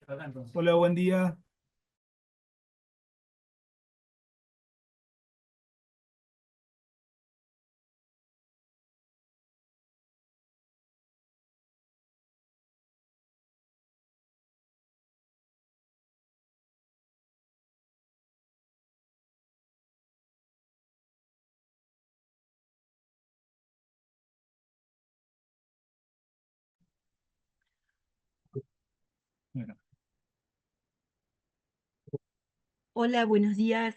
Hola, buen día. Bueno, Hola, buenos días.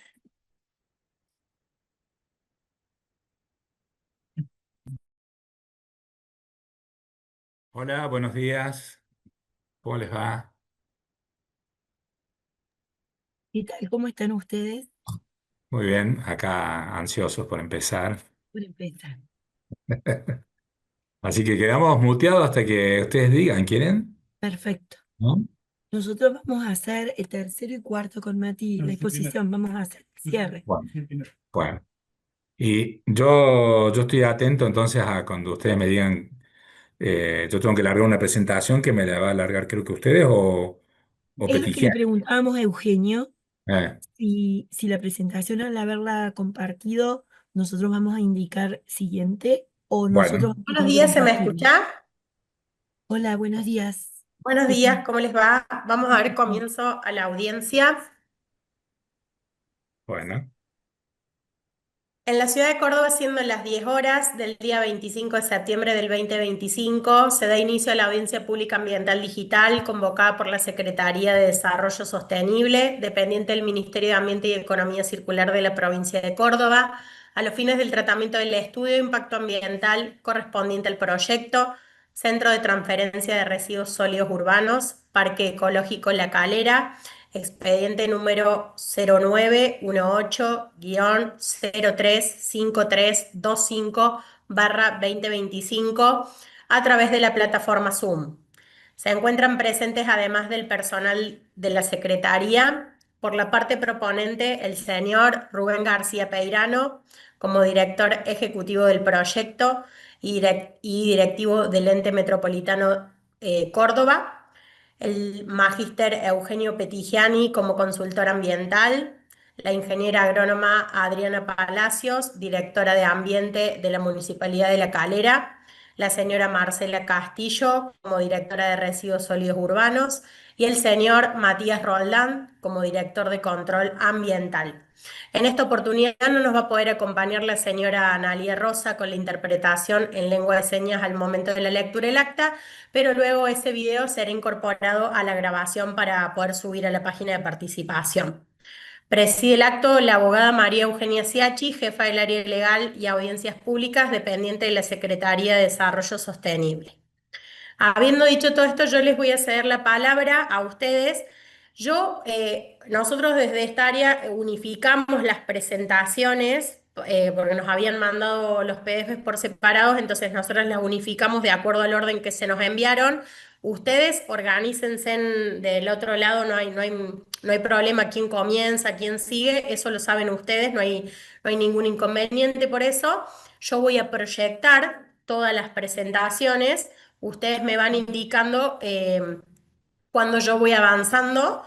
Hola, buenos días. ¿Cómo les va? ¿Qué tal? ¿Cómo están ustedes? Muy bien, acá ansiosos por empezar. Por empezar. Así que quedamos muteados hasta que ustedes digan, ¿quieren? Perfecto. ¿No? Nosotros vamos a hacer el tercero y cuarto con Mati, no, la yo soy primero. exposición, vamos a hacer el cierre. Bueno, Soy primero. bueno. Y yo estoy atento entonces a cuando ustedes me digan, yo tengo que largar una presentación que me la va a largar creo que ustedes o Es lo que le Petijian. preguntábamos a Eugenio, Eh, si la presentación al haberla compartido, nosotros vamos a indicar siguiente o bueno, nosotros vamos a Buenos tener que días, ¿se me compartirlo. escucha? Hola, buenos días. Buenos ¿Qué días, tal? ¿cómo les va? Vamos a dar comienzo a la audiencia. bueno. En la ciudad de Córdoba, siendo las 10 horas del día 25 de septiembre del 2025, se da inicio a la audiencia pública ambiental digital convocada por la Secretaría de Desarrollo Sostenible, dependiente del Ministerio de Ambiente y Economía Circular de la provincia de Córdoba, a los fines del tratamiento del estudio de impacto ambiental correspondiente al proyecto Centro de Transferencia de Residuos Sólidos Urbanos, Parque Ecológico La Calera, expediente número 0918-035325/2025 a través de la plataforma Zoom. Se encuentran presentes, además del personal de la Secretaría, por la parte proponente, el señor Rubén García Peirano, como director ejecutivo del proyecto y directivo del ente metropolitano Córdoba, el magíster Eugenio Petigiani como consultor ambiental, la ingeniera agrónoma Adriana Palacios, directora de Ambiente de la Municipalidad de La Calera, la señora Marcela Castillo como directora de Residuos Sólidos Urbanos y el señor Matías Roldán como director de Control Ambiental. En esta oportunidad no nos va a poder acompañar la señora Analia Rosa con la interpretación en lengua de señas al momento de la lectura del acta, pero luego ese video será incorporado a la grabación para poder subir a la página de participación. Preside el acto la abogada María Eugenia Siachi, jefa del área legal y audiencias públicas, dependiente de la Secretaría de Desarrollo Sostenible. Habiendo dicho todo esto, yo les voy a ceder la palabra a ustedes. Nosotros desde esta área unificamos las presentaciones, porque nos habían mandado los PDFs por separados, entonces nosotros las unificamos de acuerdo al orden que se nos enviaron. Ustedes organícense del otro lado, no hay problema quién comienza, quién sigue, eso lo saben ustedes, no hay ningún inconveniente por eso. Yo voy a proyectar todas las presentaciones. Ustedes me van indicando cuando yo voy avanzando,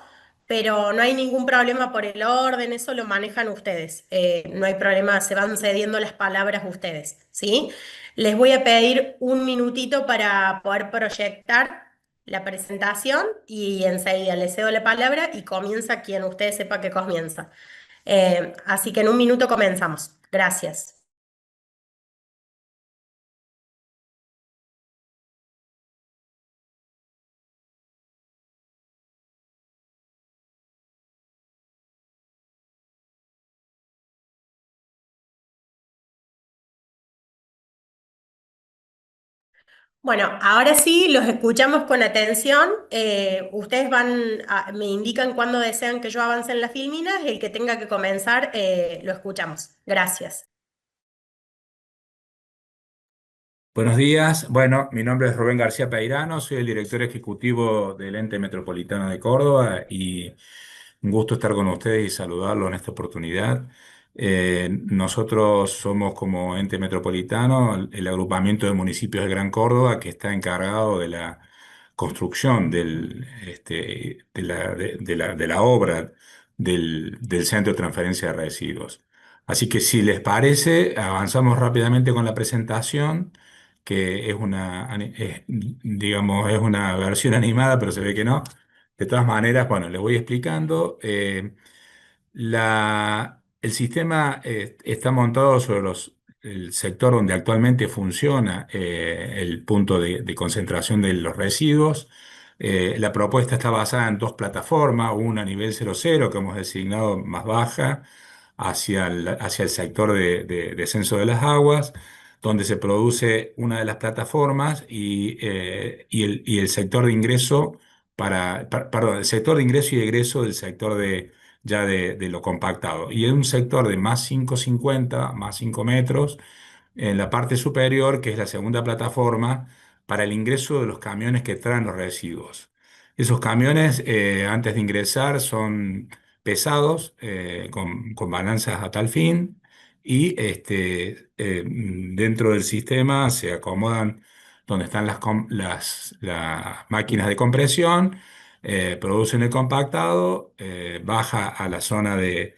pero no hay ningún problema por el orden, eso lo manejan ustedes. No hay problema, se van cediendo las palabras ustedes, ¿sí? Les voy a pedir un minutito para poder proyectar la presentación y enseguida les cedo la palabra y comienza quien ustedes sepa que comienza. Así que en un minuto comenzamos. Gracias. Bueno, ahora sí, los escuchamos con atención. Ustedes me indican cuándo desean que yo avance en las filminas. El que tenga que comenzar, lo escuchamos. Gracias. Buenos días. Bueno, mi nombre es Rubén García Peirano, soy el director ejecutivo del Ente Metropolitano de Córdoba y un gusto estar con ustedes y saludarlos en esta oportunidad. Nosotros somos como Ente Metropolitano el agrupamiento de municipios de Gran Córdoba que está encargado de la construcción de la obra del centro de transferencia de residuos. Así que si les parece, avanzamos rápidamente con la presentación, que es digamos, es una versión animada, pero se ve que no. De todas maneras, bueno, les voy explicando. El sistema está montado sobre el sector donde actualmente funciona el punto de concentración de los residuos. La propuesta está basada en dos plataformas, una a nivel 00 que hemos designado más baja hacia el sector de descenso de las aguas, donde se produce una de las plataformas y el sector de ingreso perdón, el sector de ingreso y egreso del sector de lo compactado. Y en un sector de más 5,50, más 5 metros, en la parte superior, que es la segunda plataforma, para el ingreso de los camiones que traen los residuos. Esos camiones, antes de ingresar, son pesados, con balanzas a tal fin, y dentro del sistema se acomodan donde están las máquinas de compresión, producen el compactado, baja a la zona de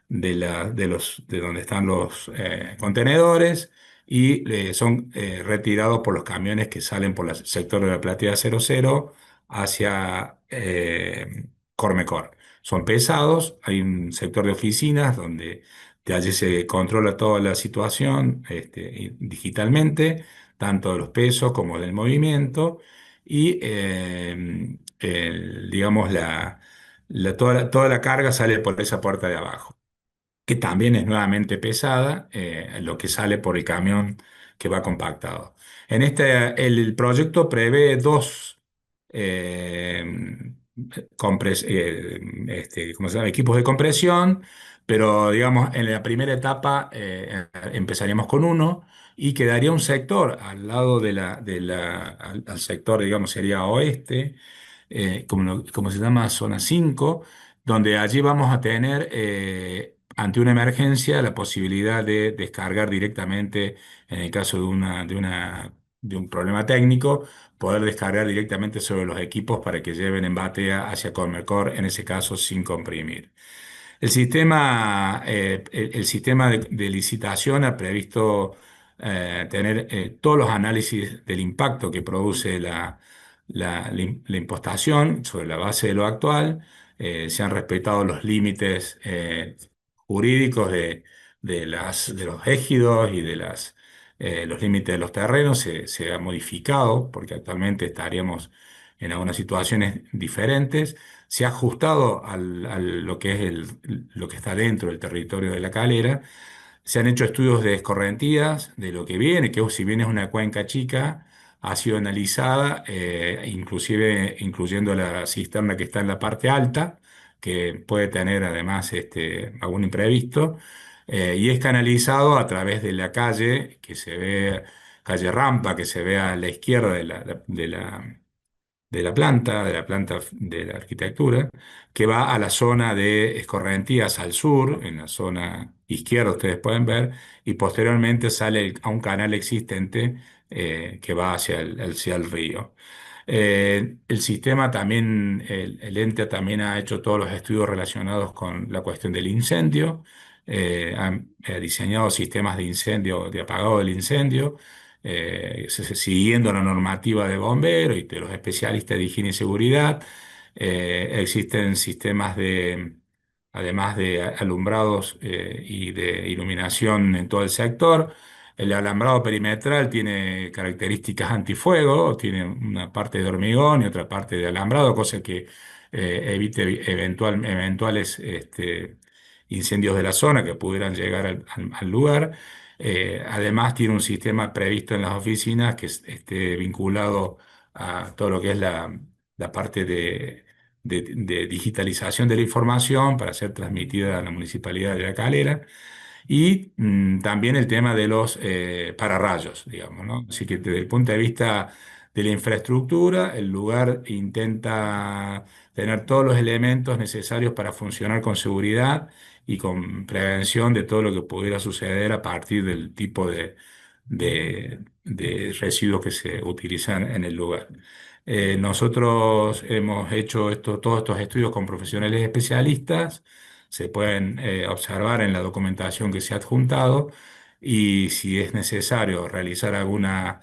donde están los contenedores y son retirados por los camiones que salen por el sector de la Platea 00 hacia Cormecor. Son pesados, hay un sector de oficinas donde de allí se controla toda la situación digitalmente, tanto de los pesos como del movimiento, y digamos, toda la carga sale por esa puerta de abajo, que también es nuevamente pesada, lo que sale por el camión que va compactado. El proyecto prevé dos eh, ¿cómo se llama? Equipos de compresión, pero digamos, en la primera etapa empezaríamos con uno y quedaría un sector al lado al sector, digamos, sería oeste, como se llama, zona 5, donde allí vamos a tener, ante una emergencia, la posibilidad de descargar directamente, en el caso de un problema técnico, poder descargar directamente sobre los equipos para que lleven en batea hacia Cormercor, en ese caso sin comprimir. El sistema de licitación ha previsto tener todos los análisis del impacto que produce la impostación sobre la base de lo actual. Se han respetado los límites jurídicos de los ejidos y los límites de los terrenos. Se ha modificado porque actualmente estaríamos en algunas situaciones diferentes. Se ha ajustado lo que es lo que está dentro del territorio de la calera. Se han hecho estudios de escorrentías de lo que viene, que si bien es una cuenca chica, ha sido analizada, inclusive incluyendo la cisterna que está en la parte alta, que puede tener además algún imprevisto, y es canalizado a través de la calle que se ve, calle Rampa, que se ve a la izquierda de la planta de la arquitectura, que va a la zona de escorrentías al sur, en la zona izquierda ustedes pueden ver, y posteriormente sale a un canal existente que va hacia el río. El sistema también, el ente también ha hecho todos los estudios relacionados con la cuestión del incendio, han diseñado sistemas de incendio, de apagado del incendio, siguiendo la normativa de bomberos y de los especialistas de higiene y seguridad. Existen sistemas además de alumbrados y de iluminación en todo el sector. El alambrado perimetral tiene características antifuego, tiene una parte de hormigón y otra parte de alambrado, cosa que evite eventuales incendios de la zona que pudieran llegar al lugar. Además, tiene un sistema previsto en las oficinas que esté vinculado a todo lo que es la parte de digitalización de la información para ser transmitida a la Municipalidad de La Calera. Y también el tema de los pararrayos, digamos, ¿no? Así que desde el punto de vista de la infraestructura, el lugar intenta tener todos los elementos necesarios para funcionar con seguridad y con prevención de todo lo que pudiera suceder a partir del tipo de residuos que se utilizan en el lugar. Nosotros hemos hecho todos estos estudios con profesionales especialistas, se pueden observar en la documentación que se ha adjuntado y si es necesario realizar alguna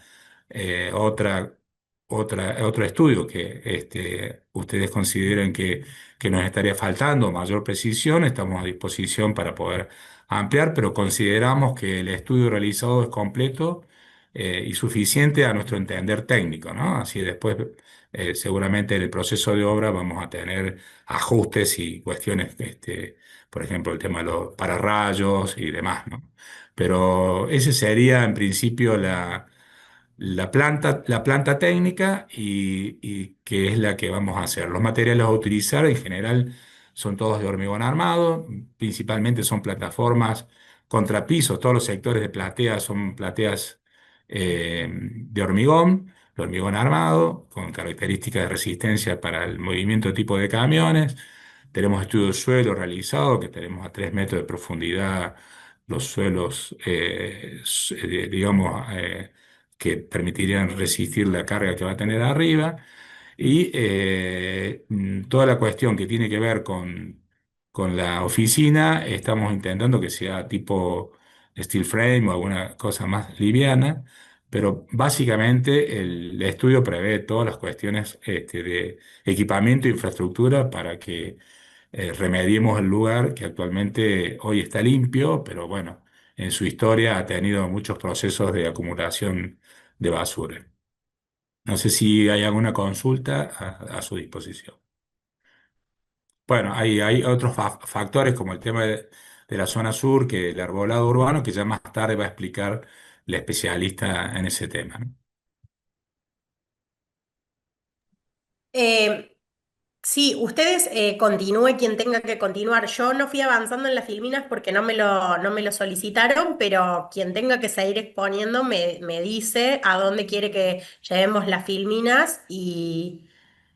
otro estudio que ustedes consideren que nos estaría faltando mayor precisión, estamos a disposición para poder ampliar, pero consideramos que el estudio realizado es completo y suficiente a nuestro entender técnico, ¿no? Así después, seguramente en el proceso de obra vamos a tener ajustes y cuestiones, por ejemplo, el tema de los pararrayos y demás, ¿no? Pero ese sería en principio la planta técnica y que es la que vamos a hacer. Los materiales a utilizar en general son todos de hormigón armado, principalmente son plataformas contrapisos, todos los sectores de platea son plateas de hormigón armado, con características de resistencia para el movimiento tipo de camiones. Tenemos estudios de suelo realizados, que tenemos a 3 metros de profundidad los suelos, digamos, que permitirían resistir la carga que va a tener arriba. Y toda la cuestión que tiene que ver con la oficina, estamos intentando que sea tipo steel frame o alguna cosa más liviana, pero básicamente el estudio prevé todas las cuestiones de equipamiento e infraestructura para que remediemos el lugar que actualmente hoy está limpio, pero bueno, en su historia ha tenido muchos procesos de acumulación de basura. No sé si hay alguna consulta a su disposición. Bueno, hay otros factores como el tema de la zona sur, que el arbolado urbano, que ya más tarde va a explicar la especialista en ese tema, ¿no? Eh, sí, ustedes continúe quien tenga que continuar. Yo no fui avanzando en las filminas porque no me lo solicitaron, pero quien tenga que seguir exponiendo me dice a dónde quiere que llevemos las filminas y...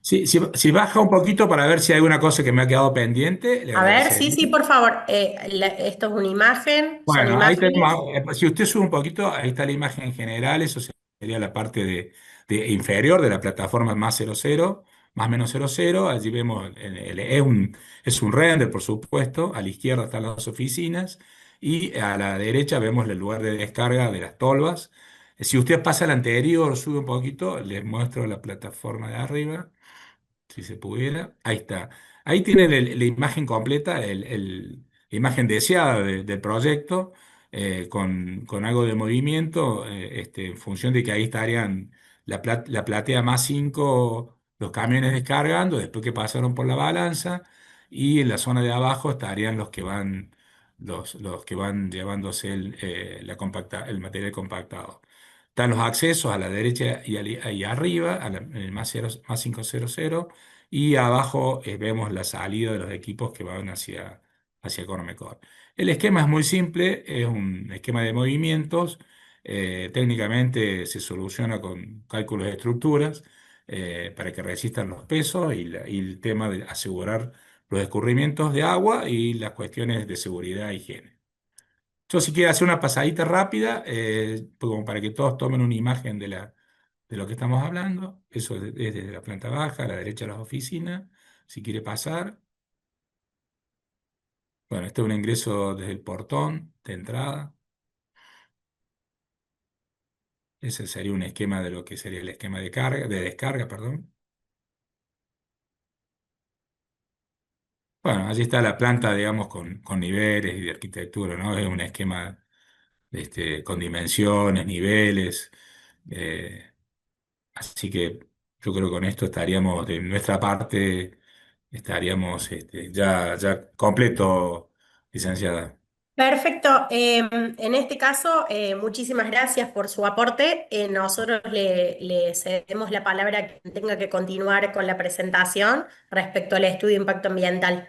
Si baja un poquito para ver si hay alguna cosa que me ha quedado pendiente, le A ver, sí, agradecería. sí, por favor. Esto es una imagen, son Bueno, ahí tenemos, imágenes. si usted sube un poquito, ahí está la imagen en general, eso sería la parte de inferior de la plataforma más 00, más menos 00, allí vemos, es un render, por supuesto, a la izquierda están las oficinas y a la derecha vemos el lugar de descarga de las tolvas. Si usted pasa al anterior, sube un poquito, les muestro la plataforma de arriba si se pudiera. Ahí está. Ahí tienen la imagen completa, la imagen deseada del proyecto, con algo de movimiento, en función de que ahí estarían la platea más 5 los camiones descargando, después que pasaron por la balanza, y en la zona de abajo estarían los que van llevándose el material compactado. Están los accesos a la derecha y arriba, en el más 500, y abajo vemos la salida de los equipos que van hacia Cormecor. El esquema es muy simple, es un esquema de movimientos, técnicamente se soluciona con cálculos de estructuras para que resistan los pesos y el tema de asegurar los escurrimientos de agua y las cuestiones de seguridad e higiene. Yo si quiero hacer una pasadita rápida, como para que todos tomen una imagen de lo que estamos hablando. Eso es desde la planta baja, a la derecha de las oficinas. Si quiere pasar. Bueno, este es un ingreso desde el portón de entrada. Ese sería un esquema de lo que sería el esquema de descarga, perdón. Bueno, allí está la planta, digamos, con niveles y de arquitectura, ¿no? Es un esquema con dimensiones, niveles. eh, Así que yo creo que con esto estaríamos, de nuestra parte, estaríamos ya completo, licenciada. Perfecto. En este caso, muchísimas gracias por su aporte. Nosotros le cedemos la palabra a quien tenga que continuar con la presentación respecto al estudio de impacto ambiental.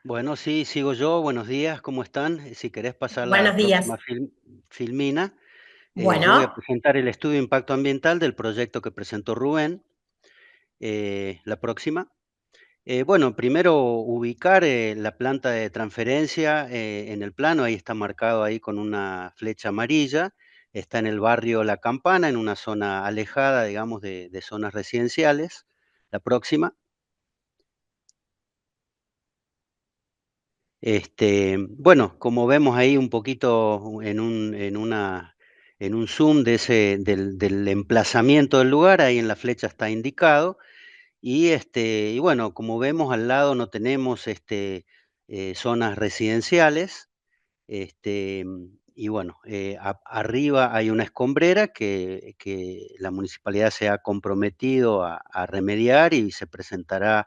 Bueno, sí, sigo yo. Buenos días, ¿cómo están? Si querés pasar la Buenos días. próxima filmina, yo voy a Bueno, presentar el estudio de impacto ambiental del proyecto que presentó Rubén. La próxima. Bueno, primero ubicar la planta de transferencia en el plano, ahí está marcado ahí con una flecha amarilla. está en el barrio La Campana, en una zona alejada, digamos, de zonas residenciales. La próxima. Bueno, como vemos ahí un poquito en un zoom del emplazamiento del lugar, ahí en la flecha está indicado. Y bueno, como vemos al lado no tenemos zonas residenciales. Y bueno, arriba hay una escombrera que la municipalidad se ha comprometido a remediar, y se presentará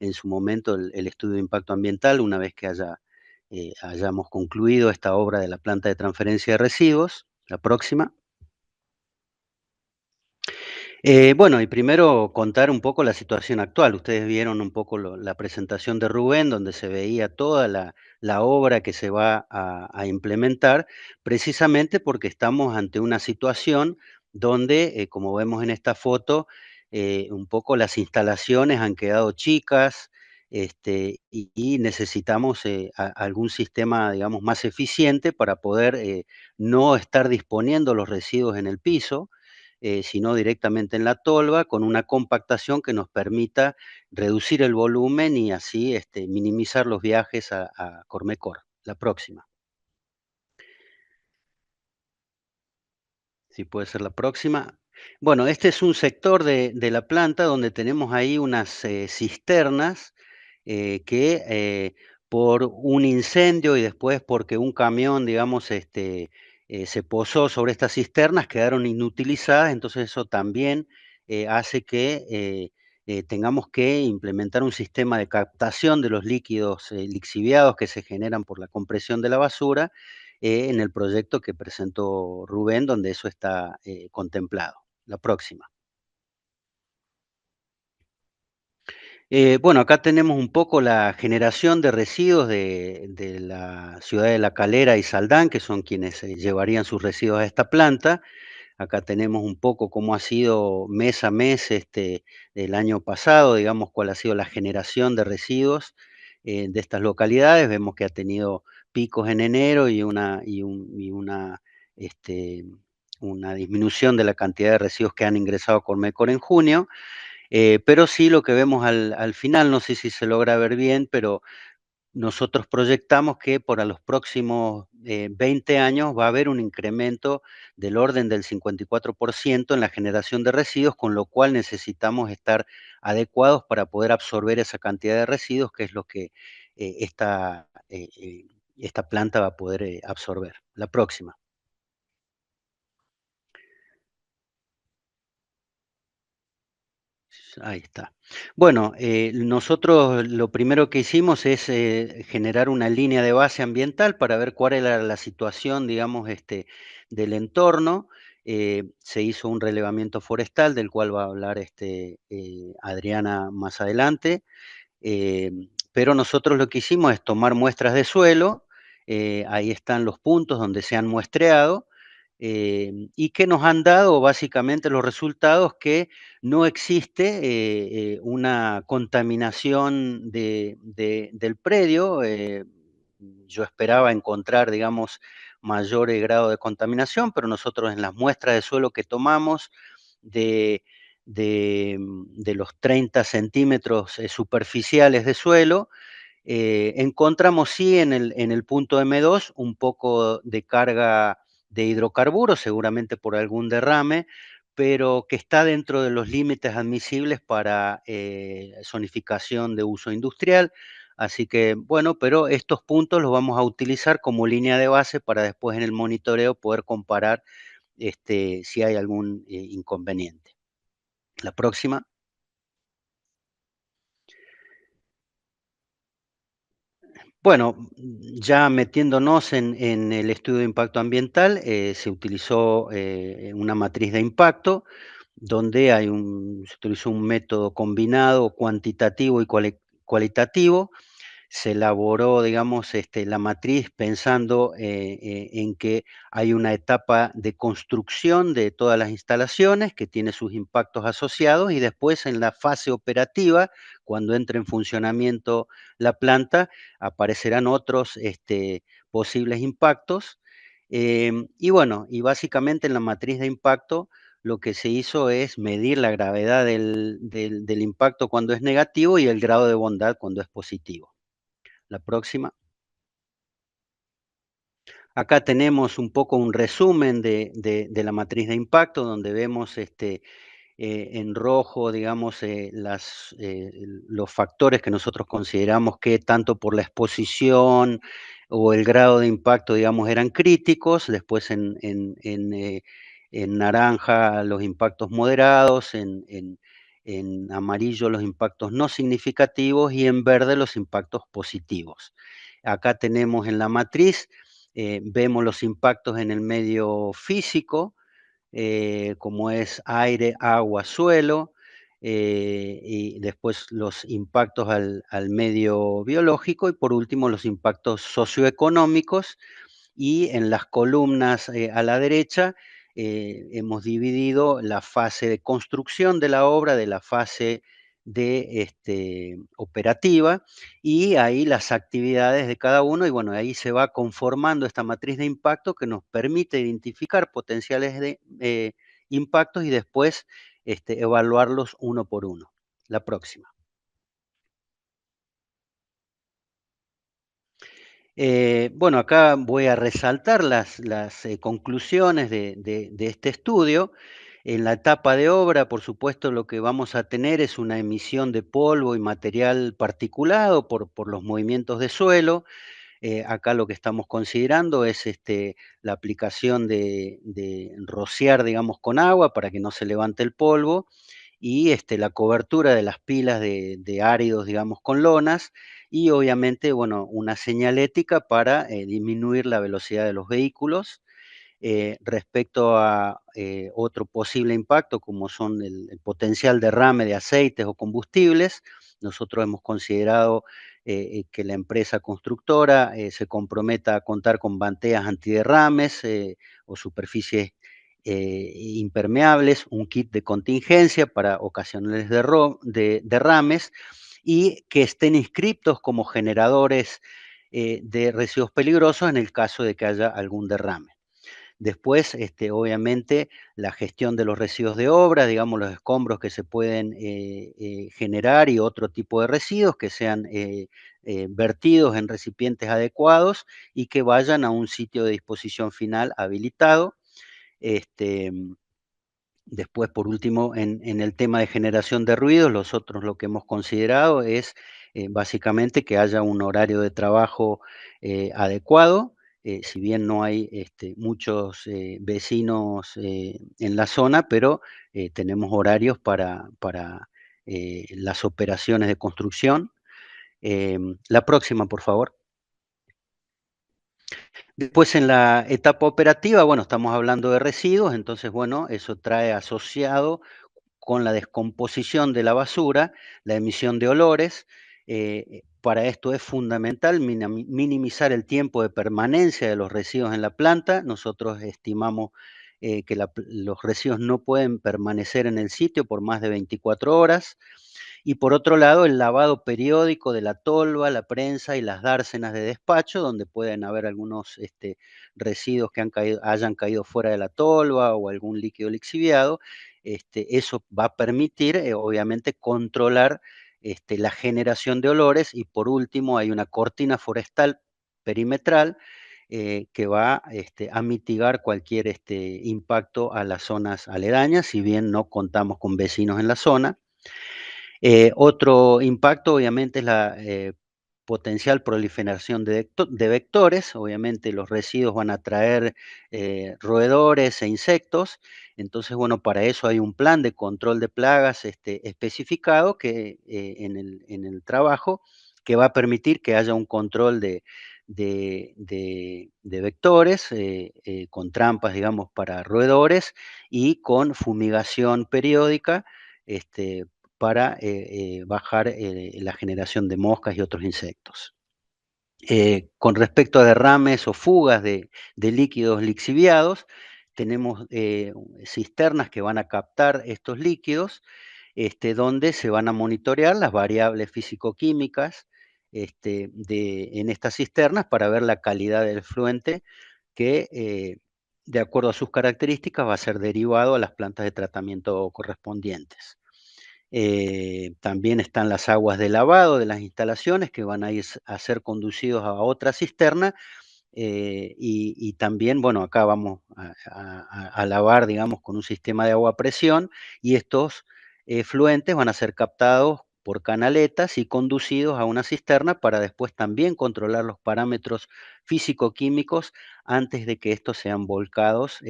en su momento el estudio de impacto ambiental una vez que hayamos concluido esta obra de la planta de transferencia de residuos. La próxima. Bueno, y primero contar un poco la situación actual. Ustedes vieron un poco la presentación de Rubén, donde se veía toda la obra que se va a implementar, precisamente porque estamos ante una situación donde, como vemos en esta foto, un poco las instalaciones han quedado chicas, y necesitamos algún sistema, digamos, más eficiente para poder no estar disponiendo los residuos en el piso, sino directamente en la tolva, con una compactación que nos permita reducir el volumen y así minimizar los viajes a Cormecor. La próxima. Si puede ser la próxima. Bueno, este es un sector de la planta donde tenemos ahí unas cisternas que por un incendio y después porque un camión, digamos, se posó sobre estas cisternas, quedaron inutilizadas. Entonces eso también hace que tengamos que implementar un sistema de captación de los líquidos lixiviados que se generan por la compresión de la basura, en el proyecto que presentó Rubén, donde eso está contemplado. La próxima. Bueno, acá tenemos un poco la generación de residuos de la ciudad de La Calera y Saldán, que son quienes llevarían sus residuos a esta planta. Acá tenemos un poco cómo ha sido mes a mes el año pasado, digamos, cuál ha sido la generación de residuos de estas localidades. Vemos que ha tenido picos en enero este, una disminución de la cantidad de residuos que han ingresado a Cormecor en junio. Pero sí, lo que vemos al final, no sé si se logra ver bien, pero nosotros proyectamos que para los próximos 20 años va a haber un incremento del orden del 54% en la generación de residuos, con lo cual necesitamos estar adecuados para poder absorber esa cantidad de residuos, que es lo que esta planta va a poder absorber. La próxima. Ahí está. Bueno, nosotros lo primero que hicimos es generar una línea de base ambiental para ver cuál era la situación, digamos, del entorno. Se hizo un relevamiento forestal, del cual va a hablar Adriana más adelante. Pero nosotros lo que hicimos es tomar muestras de suelo. Ahí están los puntos donde se han muestreado, y que nos han dado básicamente los resultados que no existe una contaminación del predio. Yo esperaba encontrar, digamos, mayor grado de contaminación, pero nosotros en las muestras de suelo que tomamos de, de los 30 centímetros superficiales de suelo, encontramos sí en el punto M2 un poco de carga de hidrocarburos, seguramente por algún derrame, pero que está dentro de los límites admisibles para zonificación de uso industrial. Así que, bueno, pero estos puntos los vamos a utilizar como línea de base para después en el monitoreo poder comparar si hay algún inconveniente. La próxima. Bueno, ya metiéndonos en el estudio de impacto ambiental, se utilizó una matriz de impacto, donde se utilizó un método combinado cuantitativo y cualitativo. Se elaboró, digamos, la matriz pensando en que hay una etapa de construcción de todas las instalaciones que tiene sus impactos asociados, y después en la fase operativa, cuando entre en funcionamiento la planta, aparecerán otros posibles impactos. Y bueno, y básicamente en la matriz de impacto lo que se hizo es medir la gravedad del impacto cuando es negativo y el grado de bondad cuando es positivo. La próxima. Acá tenemos un poco un resumen de la matriz de impacto, donde vemos en rojo, digamos, los factores que nosotros consideramos que tanto por la exposición o el grado de impacto, digamos, eran críticos. Después en naranja los impactos moderados, en amarillo los impactos no significativos y en verde los impactos positivos. Acá tenemos en la matriz, vemos los impactos en el medio físico, como es aire, agua, suelo, y después los impactos al medio biológico y por último los impactos socioeconómicos. Y en las columnas a la derecha hemos dividido la fase de construcción de la obra de la fase operativa, y ahí las actividades de cada uno, y bueno, ahí se va conformando esta matriz de impacto que nos permite identificar potenciales impactos y después evaluarlos uno por uno. La próxima. Bueno, acá voy a resaltar las conclusiones de este estudio. En la etapa de obra, por supuesto, lo que vamos a tener es una emisión de polvo y material particulado por los movimientos de suelo. Acá lo que estamos considerando es la aplicación de rociar, digamos, con agua para que no se levante el polvo, y la cobertura de las pilas de áridos, digamos, con lonas, y obviamente, bueno, una señalética para disminuir la velocidad de los vehículos. Respecto a otro posible impacto, como son el potencial derrame de aceites o combustibles, nosotros hemos considerado que la empresa constructora se comprometa a contar con bandejas antiderrames o superficies impermeables, un kit de contingencia para ocasionales de derrames, y que estén inscriptos como generadores de residuos peligrosos en el caso de que haya algún derrame. Después, obviamente, la gestión de los residuos de obra, digamos, los escombros que se pueden generar y otro tipo de residuos que sean vertidos en recipientes adecuados y que vayan a un sitio de disposición final habilitado. Este, Después, por último, en el tema de generación de ruidos, nosotros lo que hemos considerado es básicamente que haya un horario de trabajo adecuado. Si bien no hay muchos vecinos en la zona, pero tenemos horarios para las operaciones de construcción. La próxima, por favor. Después en la etapa operativa, bueno, estamos hablando de residuos, entonces, bueno, eso trae asociado con la descomposición de la basura, la emisión de olores. Para esto es fundamental minimizar el tiempo de permanencia de los residuos en la planta. Nosotros estimamos que los residuos no pueden permanecer en el sitio por más de 24 horas. Y por otro lado, el lavado periódico de la tolva, la prensa y las dársenas de despacho, donde pueden haber algunos residuos que hayan caído fuera de la tolva o algún líquido lixiviado. Eso va a permitir, obviamente, controlar la generación de olores. Y por último, hay una cortina forestal perimetral que va a mitigar cualquier impacto a las zonas aledañas, si bien no contamos con vecinos en la zona. Otro impacto, obviamente, es la potencial proliferación de vectores. Obviamente, los residuos van a traer roedores e insectos. Entonces, bueno, para eso hay un plan de control de plagas especificado que, en el trabajo, que va a permitir que haya un control de vectores con trampas, digamos, para roedores y con fumigación periódica para bajar la generación de moscas y otros insectos. Con respecto a derrames o fugas de líquidos lixiviados, tenemos cisternas que van a captar estos líquidos, donde se van a monitorear las variables físico-químicas en estas cisternas para ver la calidad del fluente que de acuerdo a sus características va a ser derivado a las plantas de tratamiento correspondientes. También están las aguas de lavado de las instalaciones que van a ir a ser conducidos a otra cisterna y también, bueno, acá vamos a lavar, digamos, con un sistema de agua a presión y estos fluentes van a ser captados por canaletas y conducidos a una cisterna para después también controlar los parámetros físico-químicos antes de que estos sean volcados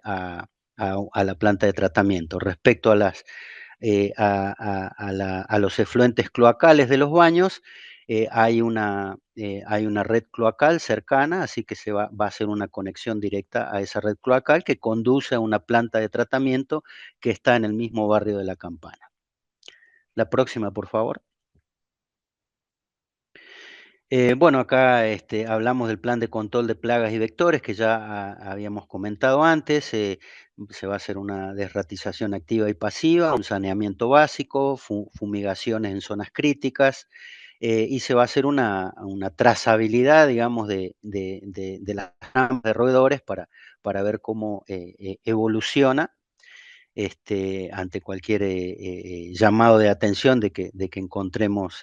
a la planta de tratamiento. Respecto a a los efluentes cloacales de los baños, hay una red cloacal cercana, así que va a ser una conexión directa a esa red cloacal que conduce a una planta de tratamiento que está en el mismo barrio de La Campana. La próxima, por favor. Bueno, acá hablamos del plan de control de plagas y vectores que ya habíamos comentado antes. Se va a hacer una desratización activa y pasiva, un saneamiento básico, fumigaciones en zonas críticas y se va a hacer una trazabilidad, digamos, de las ramas de roedores para ver cómo evoluciona ante cualquier llamado de atención de que encontremos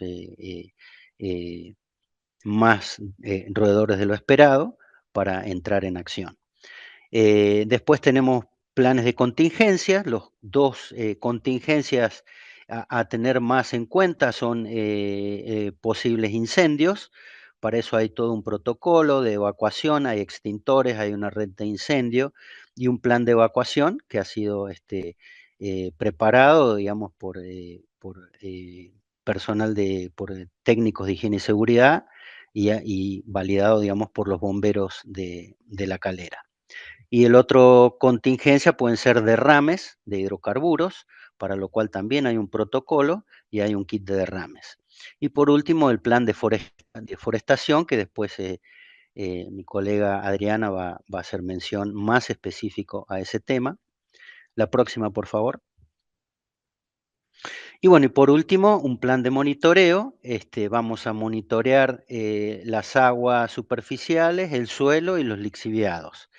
más roedores de lo esperado para entrar en acción. Después tenemos planes de contingencia. Los dos contingencias a tener más en cuenta son posibles incendios. Para eso hay todo un protocolo de evacuación, hay extintores, hay una red de incendio y un plan de evacuación que ha sido preparado, digamos, por personal por técnicos de higiene y seguridad y validado, digamos, por los bomberos de La Calera. Y el otro contingencia pueden ser derrames de hidrocarburos, para lo cual también hay un protocolo y hay un kit de derrames. Y por último, el plan de forestación, que después mi colega Adriana va a hacer mención más específico a ese tema. La próxima, por favor. Y bueno, y por último, un plan de monitoreo. Vamos a monitorear las aguas superficiales, el suelo y los lixiviados.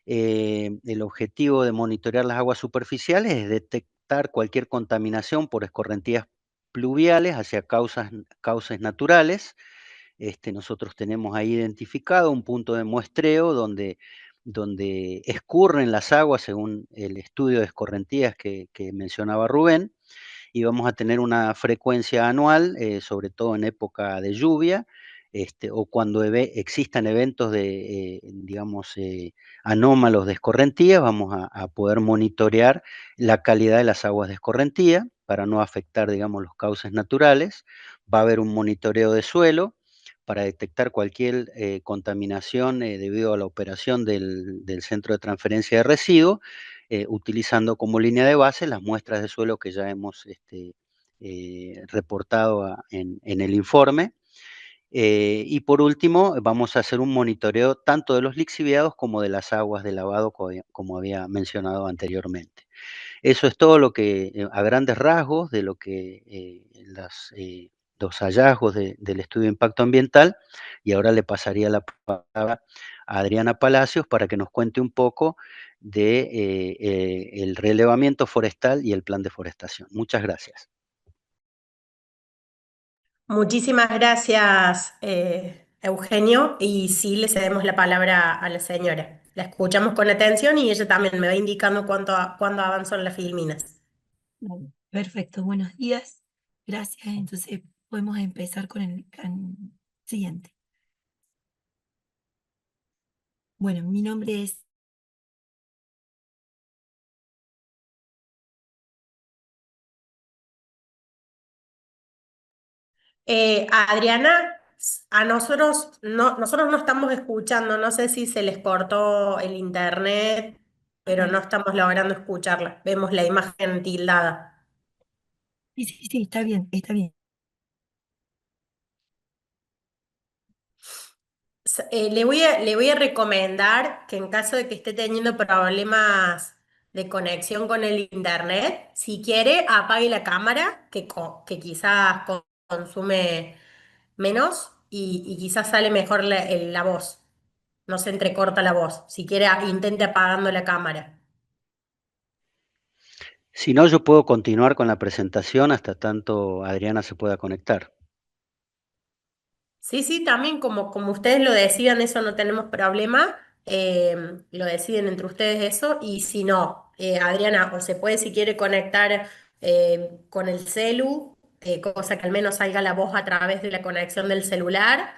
El objetivo de monitorear las aguas superficiales es detectar cualquier contaminación por escorrentías pluviales hacia causas naturales. Nosotros tenemos ahí identificado un punto de muestreo donde escurren las aguas según el estudio de escorrentías que mencionaba Rubén y vamos a tener una frecuencia anual, sobre todo en época de lluvia, o cuando existan eventos digamos, anómalos de escorrentía, vamos a poder monitorear la calidad de las aguas de escorrentía para no afectar, digamos, los cauces naturales. Va a haber un monitoreo de suelo para detectar cualquier contaminación debido a la operación del centro de transferencia de residuos utilizando como línea de base las muestras de suelo que ya hemos reportado en el informe. Y por último, vamos a hacer un monitoreo tanto de los lixiviados como de las aguas de lavado, como había mencionado anteriormente. Eso es todo lo que, a grandes rasgos, de lo que los hallazgos del estudio de impacto ambiental, y ahora le pasaría la palabra a Adriana Palacios para que nos cuente un poco de el relevamiento forestal y el plan de forestación. Muchas gracias. Muchísimas gracias, Eugenio, y sí, le cedemos la palabra a la señora. La escuchamos con atención y ella también me va indicando cuándo avanzan las filminas. Bueno, perfecto, buenos días. Gracias. Entonces podemos empezar con el siguiente. Bueno, mi nombre es Adriana, a nosotros no estamos escuchando, no sé si se les cortó el internet, pero no estamos logrando escucharla. Vemos la imagen tildada. sí, sí, sí, está bien, está bien. Le voy a recomendar que en caso de que esté teniendo problemas de conexión con el internet, si quiere, apague la cámara, que quizás consume menos y quizás sale mejor la voz. no se entrecorta la voz. Si quiere, intente apagando la cámara. Si no, yo puedo continuar con la presentación hasta tanto Adriana se pueda conectar. Sí, sí, también como ustedes lo decidan, eso no tenemos problema. Lo deciden entre ustedes eso. Y si no, Adriana, o se puede si quiere conectar con el celu, cosa que al menos salga la voz a través de la conexión del celular.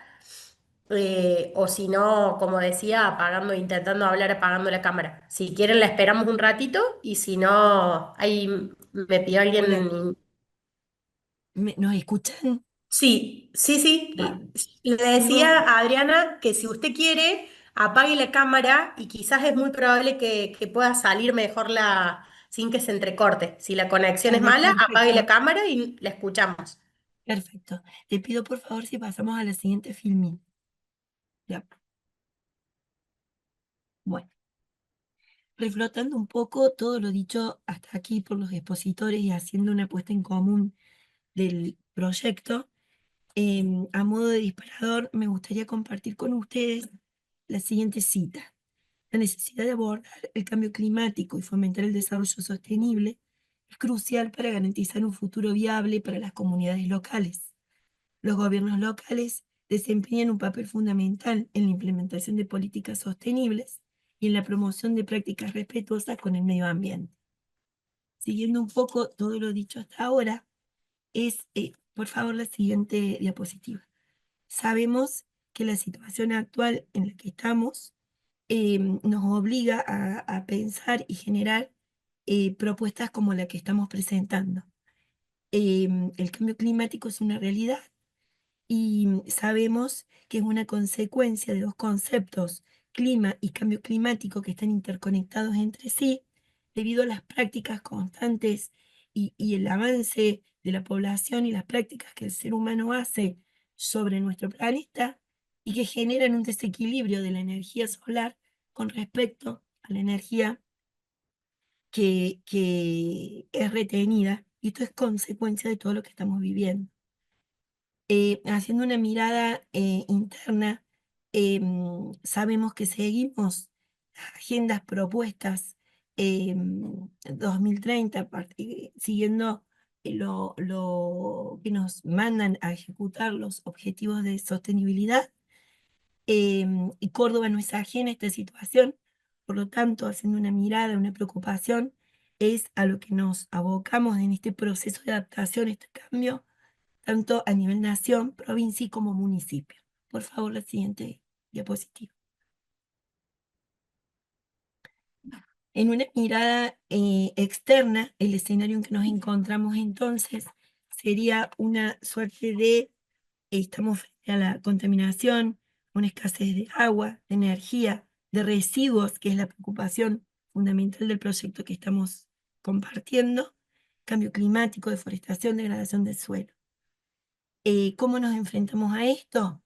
O si no, como decía, apagando, intentando hablar, apagando la cámara. Si quieren, la esperamos un ratito. Y si no, ahí me pidió Hola, alguien. ¿nos escuchan? Sí, sí, sí. Le Tengo, decía a Adriana que si usted quiere, apague la cámara y quizás es muy probable que pueda salir mejor sin que se entrecorte. Si la conexión es dale, mala, apague la perfecto, cámara y la escuchamos. perfecto. Te pido por favor si pasamos a la siguiente filmina. Ya, bueno, reflotando un poco todo lo dicho hasta aquí por los expositores y haciendo una puesta en común del proyecto, a modo de disparador, me gustaría compartir con ustedes la siguiente cita. La necesidad de abordar el cambio climático y fomentar el desarrollo sostenible es crucial para garantizar un futuro viable para las comunidades locales. Los gobiernos locales desempeñan un papel fundamental en la implementación de políticas sostenibles y en la promoción de prácticas respetuosas con el medio ambiente. Siguiendo un poco todo lo dicho hasta ahora, por favor, la siguiente diapositiva. Sabemos que la situación actual en la que estamos nos obliga a pensar y generar propuestas como la que estamos presentando. El cambio climático es una realidad y sabemos que es una consecuencia de dos conceptos, clima y cambio climático, que están interconectados entre sí, debido a las prácticas constantes y el avance de la población y las prácticas que el ser humano hace sobre nuestro planeta y que generan un desequilibrio de la energía solar con respecto a la energía que es retenida. Y esto es consecuencia de todo lo que estamos viviendo. Haciendo una mirada interna, sabemos que seguimos las agendas propuestas 2030, siguiendo lo que nos mandan a ejecutar los objetivos de sostenibilidad. Y Córdoba no es ajena a esta situación, por lo tanto, haciendo una mirada, una preocupación, es a lo que nos abocamos en este proceso de adaptación, este cambio tanto a nivel nación, provincia y como municipio. Por favor, la siguiente diapositiva. En una mirada externa, el escenario en que nos encontramos entonces sería una suerte de, estamos frente a la contaminación, una escasez de agua, de energía, de residuos, que es la preocupación fundamental del proyecto que estamos compartiendo, cambio climático, deforestación, degradación del suelo. ¿Cómo nos enfrentamos a esto?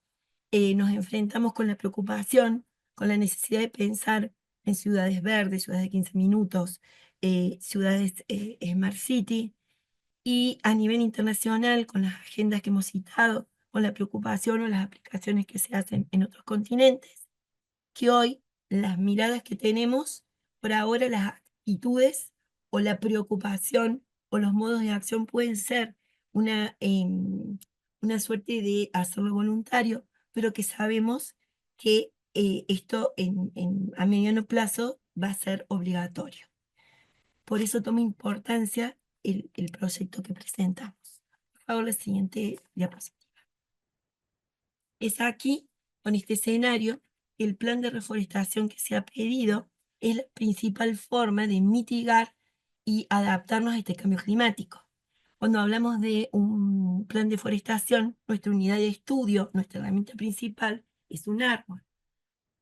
Nos enfrentamos con la preocupación, con la necesidad de pensar en ciudades verdes, ciudades de 15 minutos, ciudades Smart City, y a nivel internacional, con las agendas que hemos citado, con la preocupación o las aplicaciones que se hacen en otros continentes, que hoy las miradas que tenemos, por ahora las actitudes o la preocupación o los modos de acción pueden ser una suerte de hacerlo voluntario, pero que sabemos que esto a mediano plazo va a ser obligatorio. Por eso toma importancia el proyecto que presentamos. Por favor, la siguiente diapositiva. Es aquí, con este escenario, el plan de reforestación que se ha pedido es la principal forma de mitigar y adaptarnos a este cambio climático. Cuando hablamos de un plan de forestación, nuestra unidad de estudio, nuestra herramienta principal es un árbol.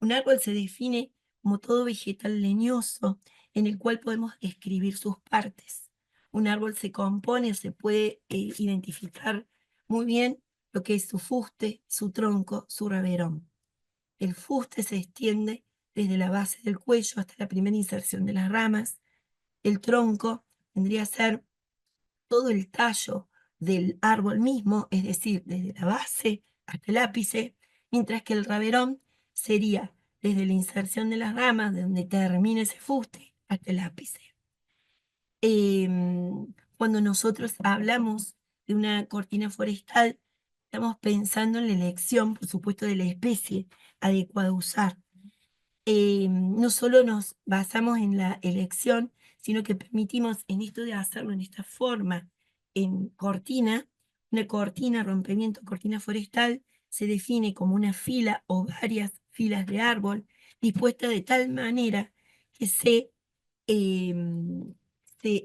Un árbol se define como todo vegetal leñoso en el cual podemos escribir sus partes. Un árbol se compone o se puede identificar muy bien lo que es su fuste, su tronco, su raberón. El fuste se extiende desde la base del cuello hasta la primera inserción de las ramas. El tronco vendría a ser todo el tallo del árbol mismo, es decir, desde la base hasta el ápice, mientras que el raberón sería desde la inserción de las ramas, de donde termina ese fuste, hasta el ápice. Cuando nosotros hablamos de una cortina forestal, estamos pensando en la elección, por supuesto, de la especie adecuada a usar. No solo nos basamos en la elección, sino que permitimos en esto de hacerlo en esta forma, en cortina, una cortina, rompimiento, cortina forestal, se define como una fila o varias filas de árbol dispuesta de tal manera que se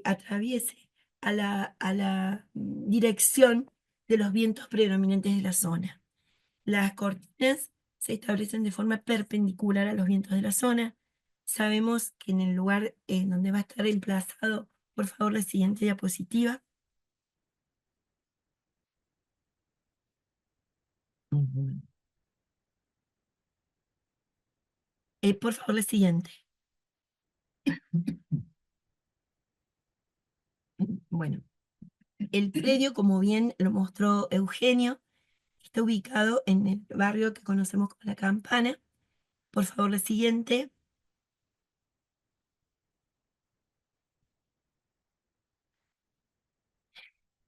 atraviese a la dirección de los vientos predominantes de la zona. Las cortinas se establecen de forma perpendicular a los vientos de la zona. Sabemos que en el lugar en donde va a estar emplazado, por favor, la siguiente diapositiva. Por favor, la siguiente. Bueno, el predio, como bien lo mostró Eugenio, está ubicado en el barrio que conocemos como La Campana. Por favor, la siguiente.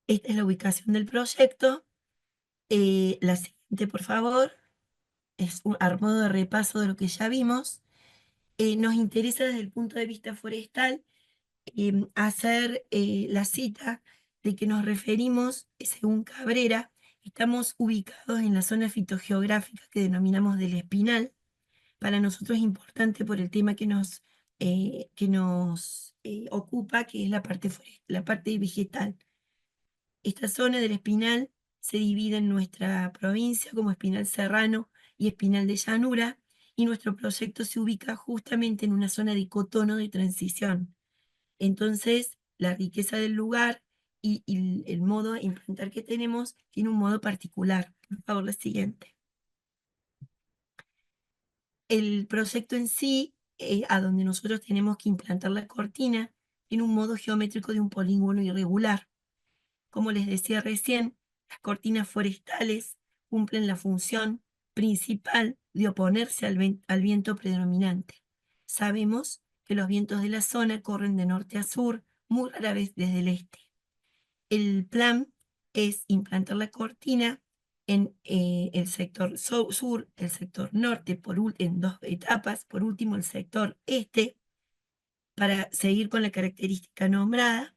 Esta es la ubicación del proyecto. La siguiente, por favor, es un a modo de repaso de lo que ya vimos. Nos interesa desde el punto de vista forestal hacer la cita de que nos referimos, según Cabrera, estamos ubicados en la zona fitogeográfica que denominamos del Espinal. Para nosotros es importante por el tema que nos ocupa, que es la parte vegetal. Esta zona del Espinal se divide en nuestra provincia como Espinal Serrano y Espinal de Llanura, y nuestro proyecto se ubica justamente en una zona de cotono de transición. Entonces, la riqueza del lugar y el modo de implantar que tenemos tiene un modo particular. Por favor, la siguiente. El proyecto en sí, a donde nosotros tenemos que implantar la cortina, tiene un modo geométrico de un polígono irregular. Como les decía recién, las cortinas forestales cumplen la función principal de oponerse al viento predominante. Sabemos que los vientos de la zona corren de norte a sur, muy rara vez desde el este. El plan es implantar la cortina en el sector sur, el sector norte, en 2 etapas, por último el sector este, para seguir con la característica nombrada.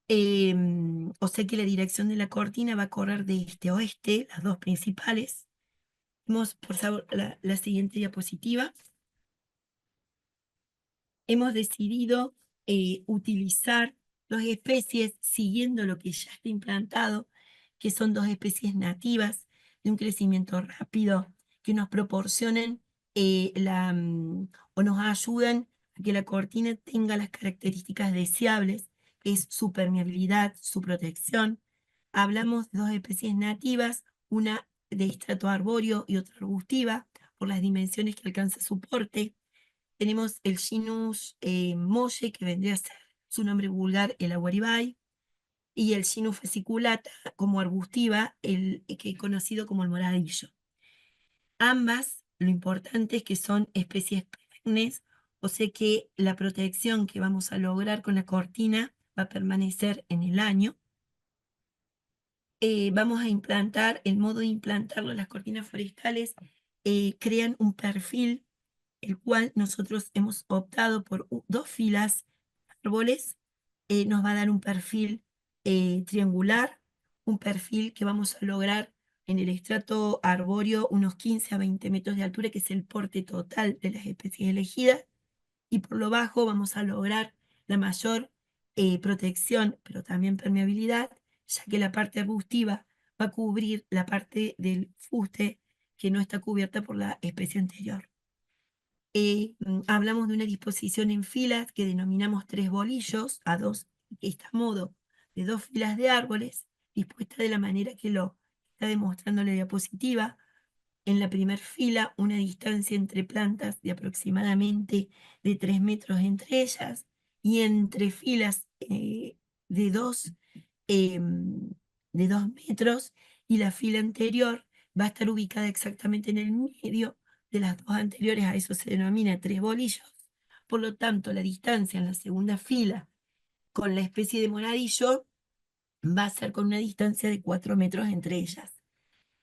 O sea que la dirección de la cortina va a correr de este a oeste, las dos principales. Vemos, por favor, la siguiente diapositiva. Hemos decidido utilizar 2 especies siguiendo lo que ya está implantado, que son 2 especies nativas de un crecimiento rápido, que nos proporcionan o nos ayudan a que la cortina tenga las características deseables, que es su permeabilidad, su protección. Hablamos de 2 especies nativas, una de estrato arbóreo y otra arbustiva, por las dimensiones que alcanza su porte. Tenemos el Schinus molle, que vendría a ser su nombre vulgar, el aguaribay, y el Schinus fasciculata como arbustiva, que es conocido como el moradillo. Ambas, lo importante es que son especies perennes, o sea que la protección que vamos a lograr con la cortina va a permanecer en el año. Vamos a implantar, el modo de implantarlo, las cortinas forestales crean un perfil, el cual nosotros hemos optado por 2 filas de árboles. Nos va a dar un perfil triangular, un perfil que vamos a lograr en el estrato arbóreo unos 15 a 20 metros de altura, que es el porte total de las especies elegidas, y por lo bajo vamos a lograr la mayor protección, pero también permeabilidad, ya que la parte arbustiva va a cubrir la parte del fuste que no está cubierta por la especie anterior. Hablamos de una disposición en filas que denominamos 3 bolillos, que está a modo de 2 filas de árboles, dispuestas de la manera que lo está demostrando la diapositiva. En la primera fila, una distancia entre plantas de aproximadamente de 3 metros entre ellas, y entre filas de 2 de 2 metros, y la fila anterior va a estar ubicada exactamente en el medio de las dos anteriores, a eso se denomina 3 bolillos. Por lo tanto, la distancia en la segunda fila con la especie de moradillo va a ser con una distancia de 4 metros entre ellas,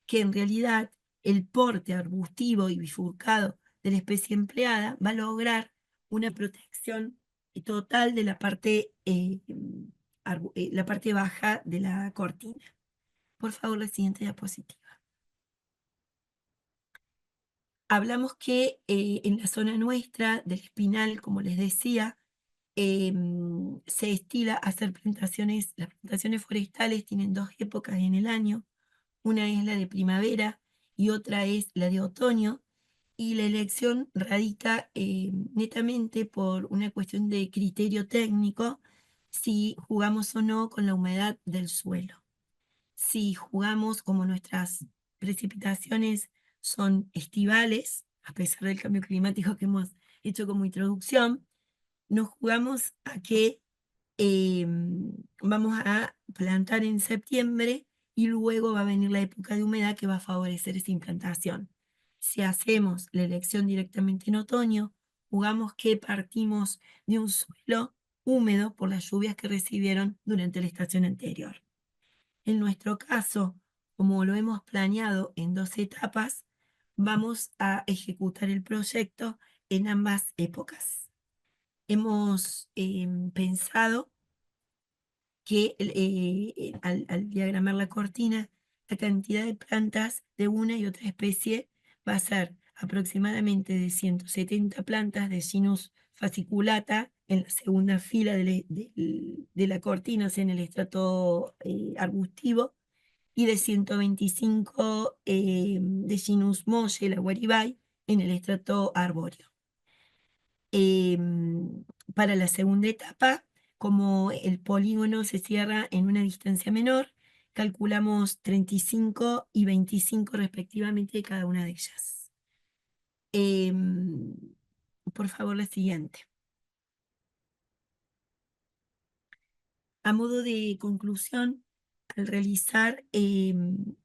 que en realidad el porte arbustivo y bifurcado de la especie empleada va a lograr una protección total de la parte baja de la cortina. Por favor, la siguiente diapositiva. Hablamos que en la zona nuestra del Espinal, como les decía, se estila hacer plantaciones. Las plantaciones forestales tienen dos épocas en el año. Una es la de primavera y otra es la de otoño. Y la elección radica netamente por una cuestión de criterio técnico, si jugamos o no con la humedad del suelo. Si jugamos, como nuestras precipitaciones son estivales, a pesar del cambio climático que hemos hecho como introducción, nos jugamos a que vamos a plantar en septiembre y luego va a venir la época de humedad que va a favorecer esa implantación. Si hacemos la elección directamente en otoño, jugamos que partimos de un suelo húmedo por las lluvias que recibieron durante la estación anterior. En nuestro caso, como lo hemos planeado en 2 etapas, vamos a ejecutar el proyecto en ambas épocas. Hemos pensado que al diagramar la cortina, la cantidad de plantas de una y otra especie va a ser aproximadamente de 170 plantas de Cinus fasciculata en la segunda fila de la cortina, o sea, en el estrato arbustivo, y de 125 de Cinus molle, la guaribay, en el estrato arbóreo. Para la segunda etapa, como el polígono se cierra en una distancia menor, calculamos 35 y 25 respectivamente de cada una de ellas. Por favor, la siguiente. A modo de conclusión, al realizar el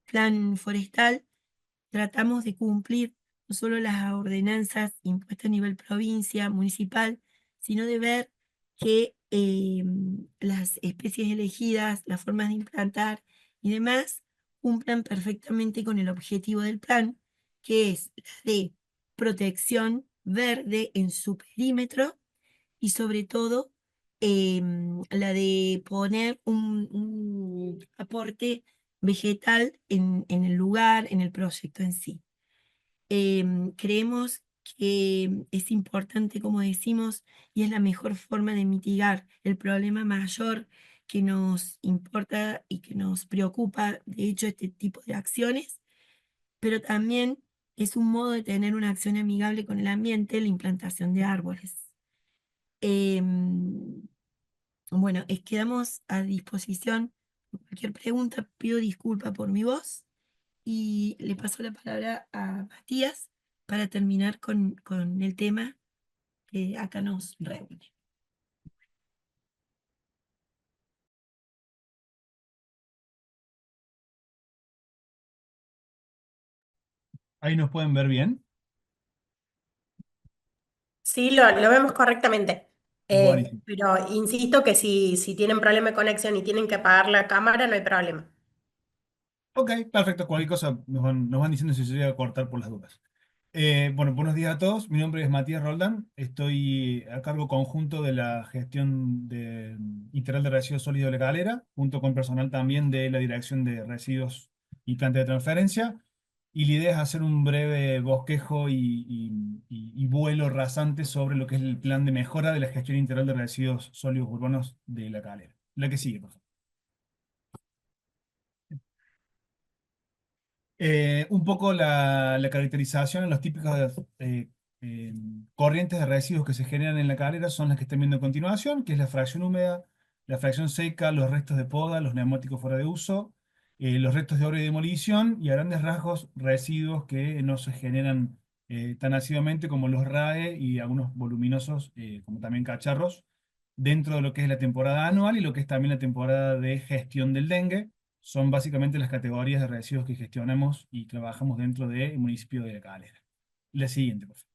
plan forestal, tratamos de cumplir no solo las ordenanzas impuestas a nivel provincia, municipal, sino de ver que las especies elegidas, las formas de implantar y demás cumplan perfectamente con el objetivo del plan, que es la de protección verde en su perímetro y sobre todo la de poner un aporte vegetal en el lugar, en el proyecto en sí. Creemos que es importante, como decimos, y es la mejor forma de mitigar el problema mayor que nos importa y que nos preocupa, de hecho, este tipo de acciones, pero también es un modo de tener una acción amigable con el ambiente, la implantación de árboles. Em, bueno, quedamos a disposición. Cualquier pregunta, pido disculpa por mi voz y le paso la palabra a Matías para terminar con el tema que acá nos reúne. Ahí nos pueden ver bien. Sí, lo vemos correctamente. Buenísimo. Pero insisto que si tienen problema de conexión y tienen que apagar la cámara, no hay problema. Ok, perfecto. Cualquier cosa nos van diciendo si se llega a cortar por las dudas. Bueno, buenos días a todos. Mi nombre es Matías Roldán. Estoy a cargo conjunto de la gestión integral de residuos sólidos de la calera, junto con personal también de la Dirección de Residuos y Planta de Transferencia. Y la idea es hacer un breve bosquejo y vuelo rasante sobre lo que es el plan de mejora de la gestión integral de residuos sólidos urbanos de la calera. La que sigue, por favor. Un poco la caracterización en los típicos corrientes de residuos que se generan en la calera son las que están viendo a continuación, que es la fracción húmeda, la fracción seca, los restos de poda, los neumáticos fuera de uso, los restos de obra y demolición y a grandes rasgos residuos que no se generan tan asiduamente como los RAE y algunos voluminosos como también cacharros dentro de lo que es la temporada anual y lo que es también la temporada de gestión del dengue. son básicamente las categorías de residuos que gestionamos y trabajamos dentro del municipio de La Calera. La siguiente, por favor.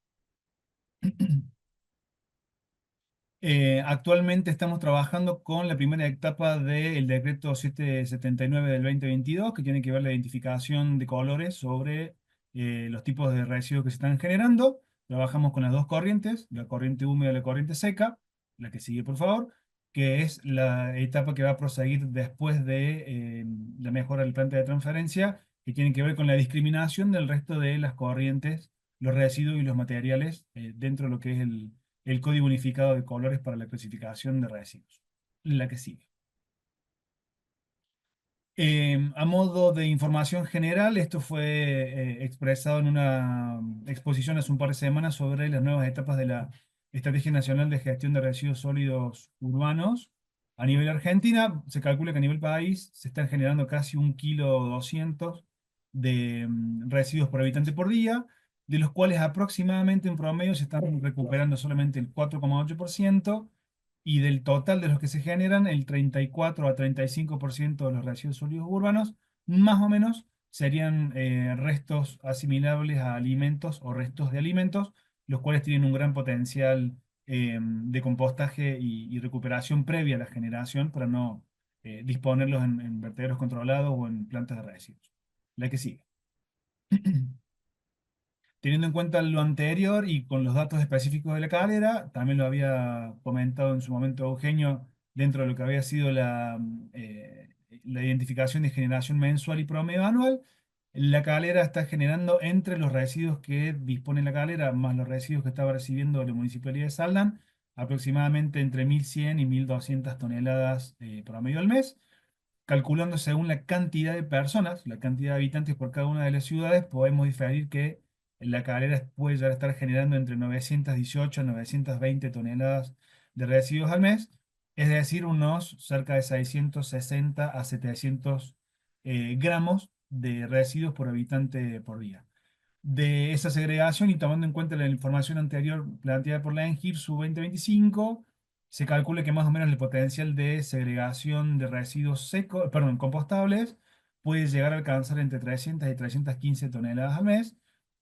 Actualmente estamos trabajando con la primera etapa del decreto 779 del 2022, que tiene que ver la identificación de colores sobre los tipos de residuos que se están generando. Trabajamos con las dos corrientes, la corriente húmeda y la corriente seca, la que sigue por favor, que es la etapa que va a proseguir después de la mejora del planta de transferencia, que tiene que ver con la discriminación del resto de las corrientes, los residuos y los materiales dentro de lo que es el código unificado de colores para la clasificación de residuos. La que sigue. A modo de información general, esto fue expresado en una exposición hace un par de semanas sobre las nuevas etapas de la Estrategia Nacional de Gestión de Residuos Sólidos Urbanos. A nivel Argentina, se calcula que a nivel país se están generando casi 1,2 kg de residuos por habitante por día, de los cuales aproximadamente en promedio se están recuperando solamente el 4,8%, y del total de los que se generan, el 34 a 35% de los residuos sólidos urbanos, más o menos, serían restos asimilables a alimentos o restos de alimentos, los cuales tienen un gran potencial de compostaje y recuperación previa a la generación para no disponerlos en vertederos controlados o en plantas de residuos. La que sigue. Teniendo en cuenta lo anterior y con los datos específicos de la calera, también lo había comentado en su momento Eugenio, dentro de lo que había sido la identificación de generación mensual y promedio anual, la calera está generando entre los residuos que dispone la calera, más los residuos que estaba recibiendo la Municipalidad de Saldan, aproximadamente entre 1.100 y 1.200 toneladas promedio al mes. Calculando según la cantidad de personas, la cantidad de habitantes por cada una de las ciudades, podemos diferir que la Calera puede llegar a estar generando entre 918 a 920 toneladas de residuos al mes, es decir, unos cerca de 660 a 700 gramos de residuos por habitante por día. De esa segregación y tomando en cuenta la información anterior planteada por la ENGIR, su 2025, se calcula que más o menos el potencial de segregación de residuos secos, perdón, compostables, puede llegar a alcanzar entre 300 y 315 toneladas al mes,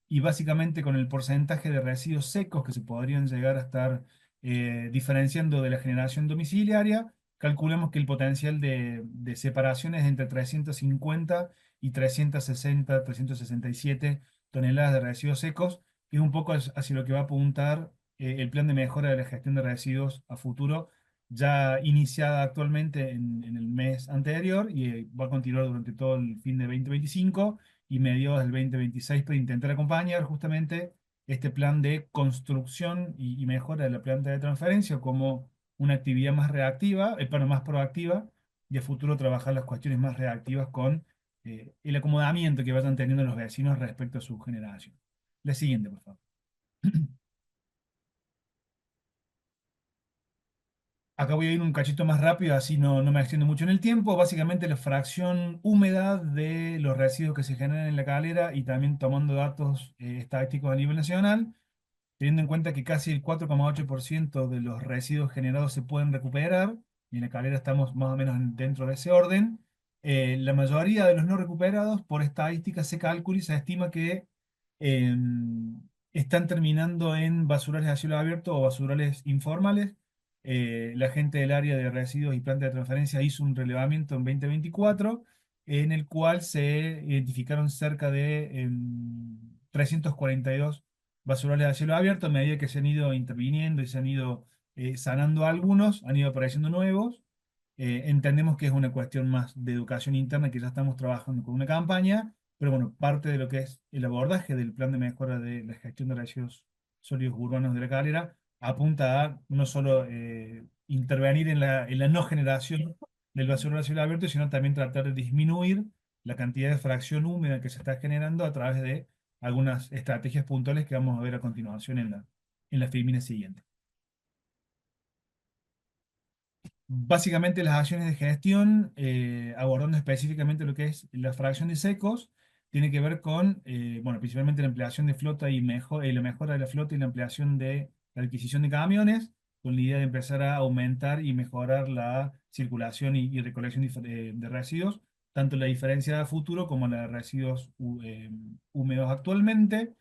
y básicamente con el porcentaje de residuos secos que se podrían llegar a estar diferenciando de la generación domiciliaria, calculamos que el potencial de separación es entre 350 y 360, 367 toneladas de residuos secos, que es un poco hacia lo que va a apuntar el plan de mejora de la gestión de residuos a futuro, ya iniciada actualmente en el mes anterior y va a continuar durante todo el fin de 2025 y mediados del 2026 para intentar acompañar justamente este plan de construcción y mejora de la planta de transferencia como una actividad más reactiva, perdón, más proactiva, y a futuro trabajar las cuestiones más reactivas con el acomodamiento que vayan teniendo los vecinos respecto a su generación. La siguiente, por favor. Acá voy a ir un cachito más rápido, así no me extiendo mucho en el tiempo. Básicamente la fracción húmeda de los residuos que se generan en la calera y también tomando datos estadísticos a nivel nacional, teniendo en cuenta que casi el 4,8% de los residuos generados se pueden recuperar, y en la calera estamos más o menos dentro de ese orden. La mayoría de los no recuperados, por estadística, se calcula y se estima que eh, están terminando en basurales a cielo abierto o basurales informales. La gente del área de residuos y planta de transferencia hizo un relevamiento en 2024 en el cual se identificaron cerca de 342 basurales a cielo abierto. A medida que se han ido interviniendo y se han ido sanando algunos, han ido apareciendo nuevos. Entendemos que es una cuestión más de educación interna, que ya estamos trabajando con una campaña, pero bueno, parte de lo que es el abordaje del plan de mejora de la gestión de residuos sólidos urbanos de la calera apunta a no solo intervenir en la no generación del basurero a cielo abierto, sino también tratar de disminuir la cantidad de fracción húmeda que se está generando a través de algunas estrategias puntuales que vamos a ver a continuación en la filmina siguiente. Básicamente las acciones de gestión, abordando específicamente lo que es la fracción de secos, tiene que ver con, bueno, principalmente la ampliación de flota y la mejora de la flota y la ampliación de la adquisición de camiones, con la idea de empezar a aumentar y mejorar la circulación y recolección de residuos tanto la diferenciada a futuro como la de residuos húmedos actualmente.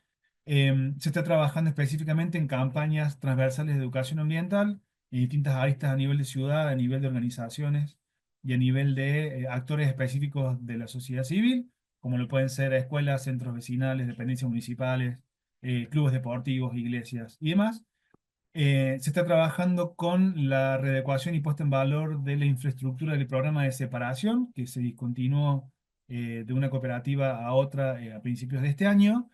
Se está trabajando específicamente en campañas transversales de educación ambiental en distintas aristas a nivel de ciudad, a nivel de organizaciones y a nivel de actores específicos de la sociedad civil, como lo pueden ser escuelas, centros vecinales, dependencias municipales, clubes deportivos, iglesias y demás. Se está trabajando con la readecuación y puesta en valor de la infraestructura del programa de separación, que se discontinuó de una cooperativa a otra a principios de este año,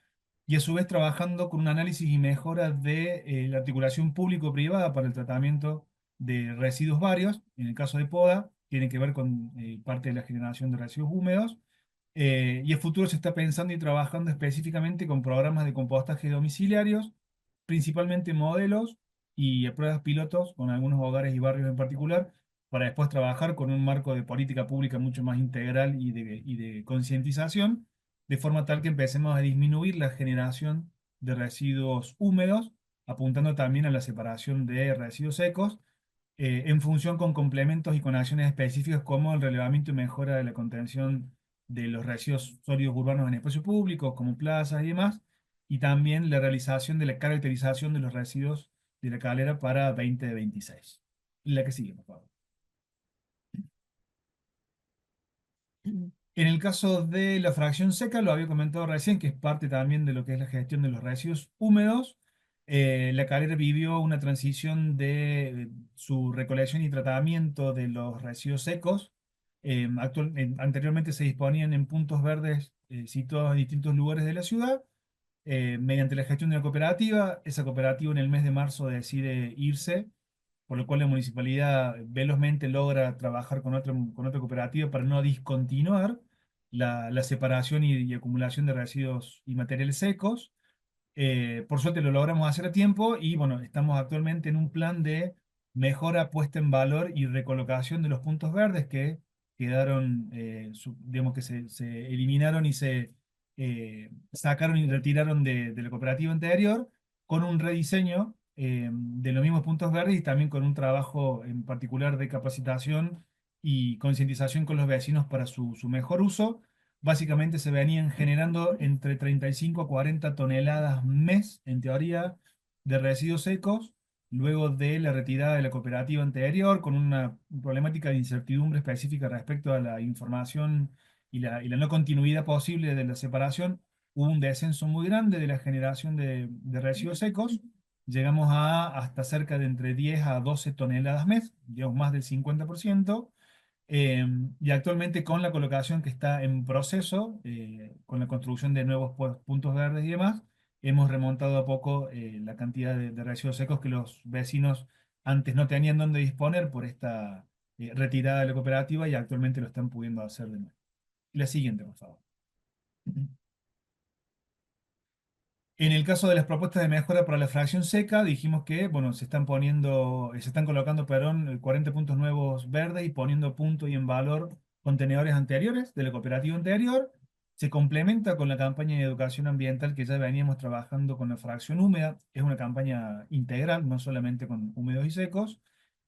y a su vez trabajando con un análisis y mejora de la articulación público-privada para el tratamiento de residuos varios. En el caso de poda, tiene que ver con parte de la generación de residuos húmedos. Y a futuro se está pensando y trabajando específicamente con programas de compostaje domiciliarios, principalmente modelos y pruebas pilotos con algunos hogares y barrios en particular, para después trabajar con un marco de política pública mucho más integral y de concientización, de forma tal que empecemos a disminuir la generación de residuos húmedos, apuntando también a la separación de residuos secos, en función con complementos y con acciones específicas como el relevamiento y mejora de la contención de los residuos sólidos urbanos en espacio público, como plazas y demás, y también la realización de la caracterización de los residuos de la calera para 2026. La que sigue, por favor. En el caso de la fracción seca, lo había comentado recién, que es parte también de lo que es la gestión de los residuos húmedos. La Calera vivió una transición de su recolección y tratamiento de los residuos secos. Anteriormente se disponían en puntos verdes situados en distintos lugares de la ciudad. Mediante la gestión de la cooperativa, esa cooperativa en el mes de marzo decide irse, por lo cual la municipalidad velozmente logra trabajar con otra cooperativa para no discontinuar la separación y acumulación de residuos y materiales secos. Por suerte lo logramos hacer a tiempo y bueno, estamos actualmente en un plan de mejora, puesta en valor y recolocación de los puntos verdes que quedaron, digamos que se eliminaron y se sacaron y retiraron de la cooperativa anterior, con un rediseño de los mismos puntos verdes y también con un trabajo en particular de capacitación y concientización con los vecinos para su mejor uso. Básicamente se venían generando entre 35 a 40 toneladas mes, en teoría, de residuos secos, luego de la retirada de la cooperativa anterior, con una problemática de incertidumbre específica respecto a la información y la no continuidad posible de la separación. Hubo un descenso muy grande de la generación de residuos secos. Llegamos a hasta cerca de entre 10 a 12 toneladas mes, digamos más del 50%. Y actualmente con la colocación que está en proceso, con la construcción de nuevos puntos verdes y demás, hemos remontado a poco la cantidad de residuos secos que los vecinos antes no tenían dónde disponer por esta retirada de la cooperativa y actualmente lo están pudiendo hacer de nuevo. La siguiente, por favor. En el caso de las propuestas de mejora para la fracción seca, dijimos que, bueno, se están colocando, perdón, 40 puntos nuevos verdes y poniendo punto y en valor contenedores anteriores de la cooperativa anterior. Se complementa con la campaña de educación ambiental que ya veníamos trabajando con la fracción húmeda. Es una campaña integral, no solamente con húmedos y secos.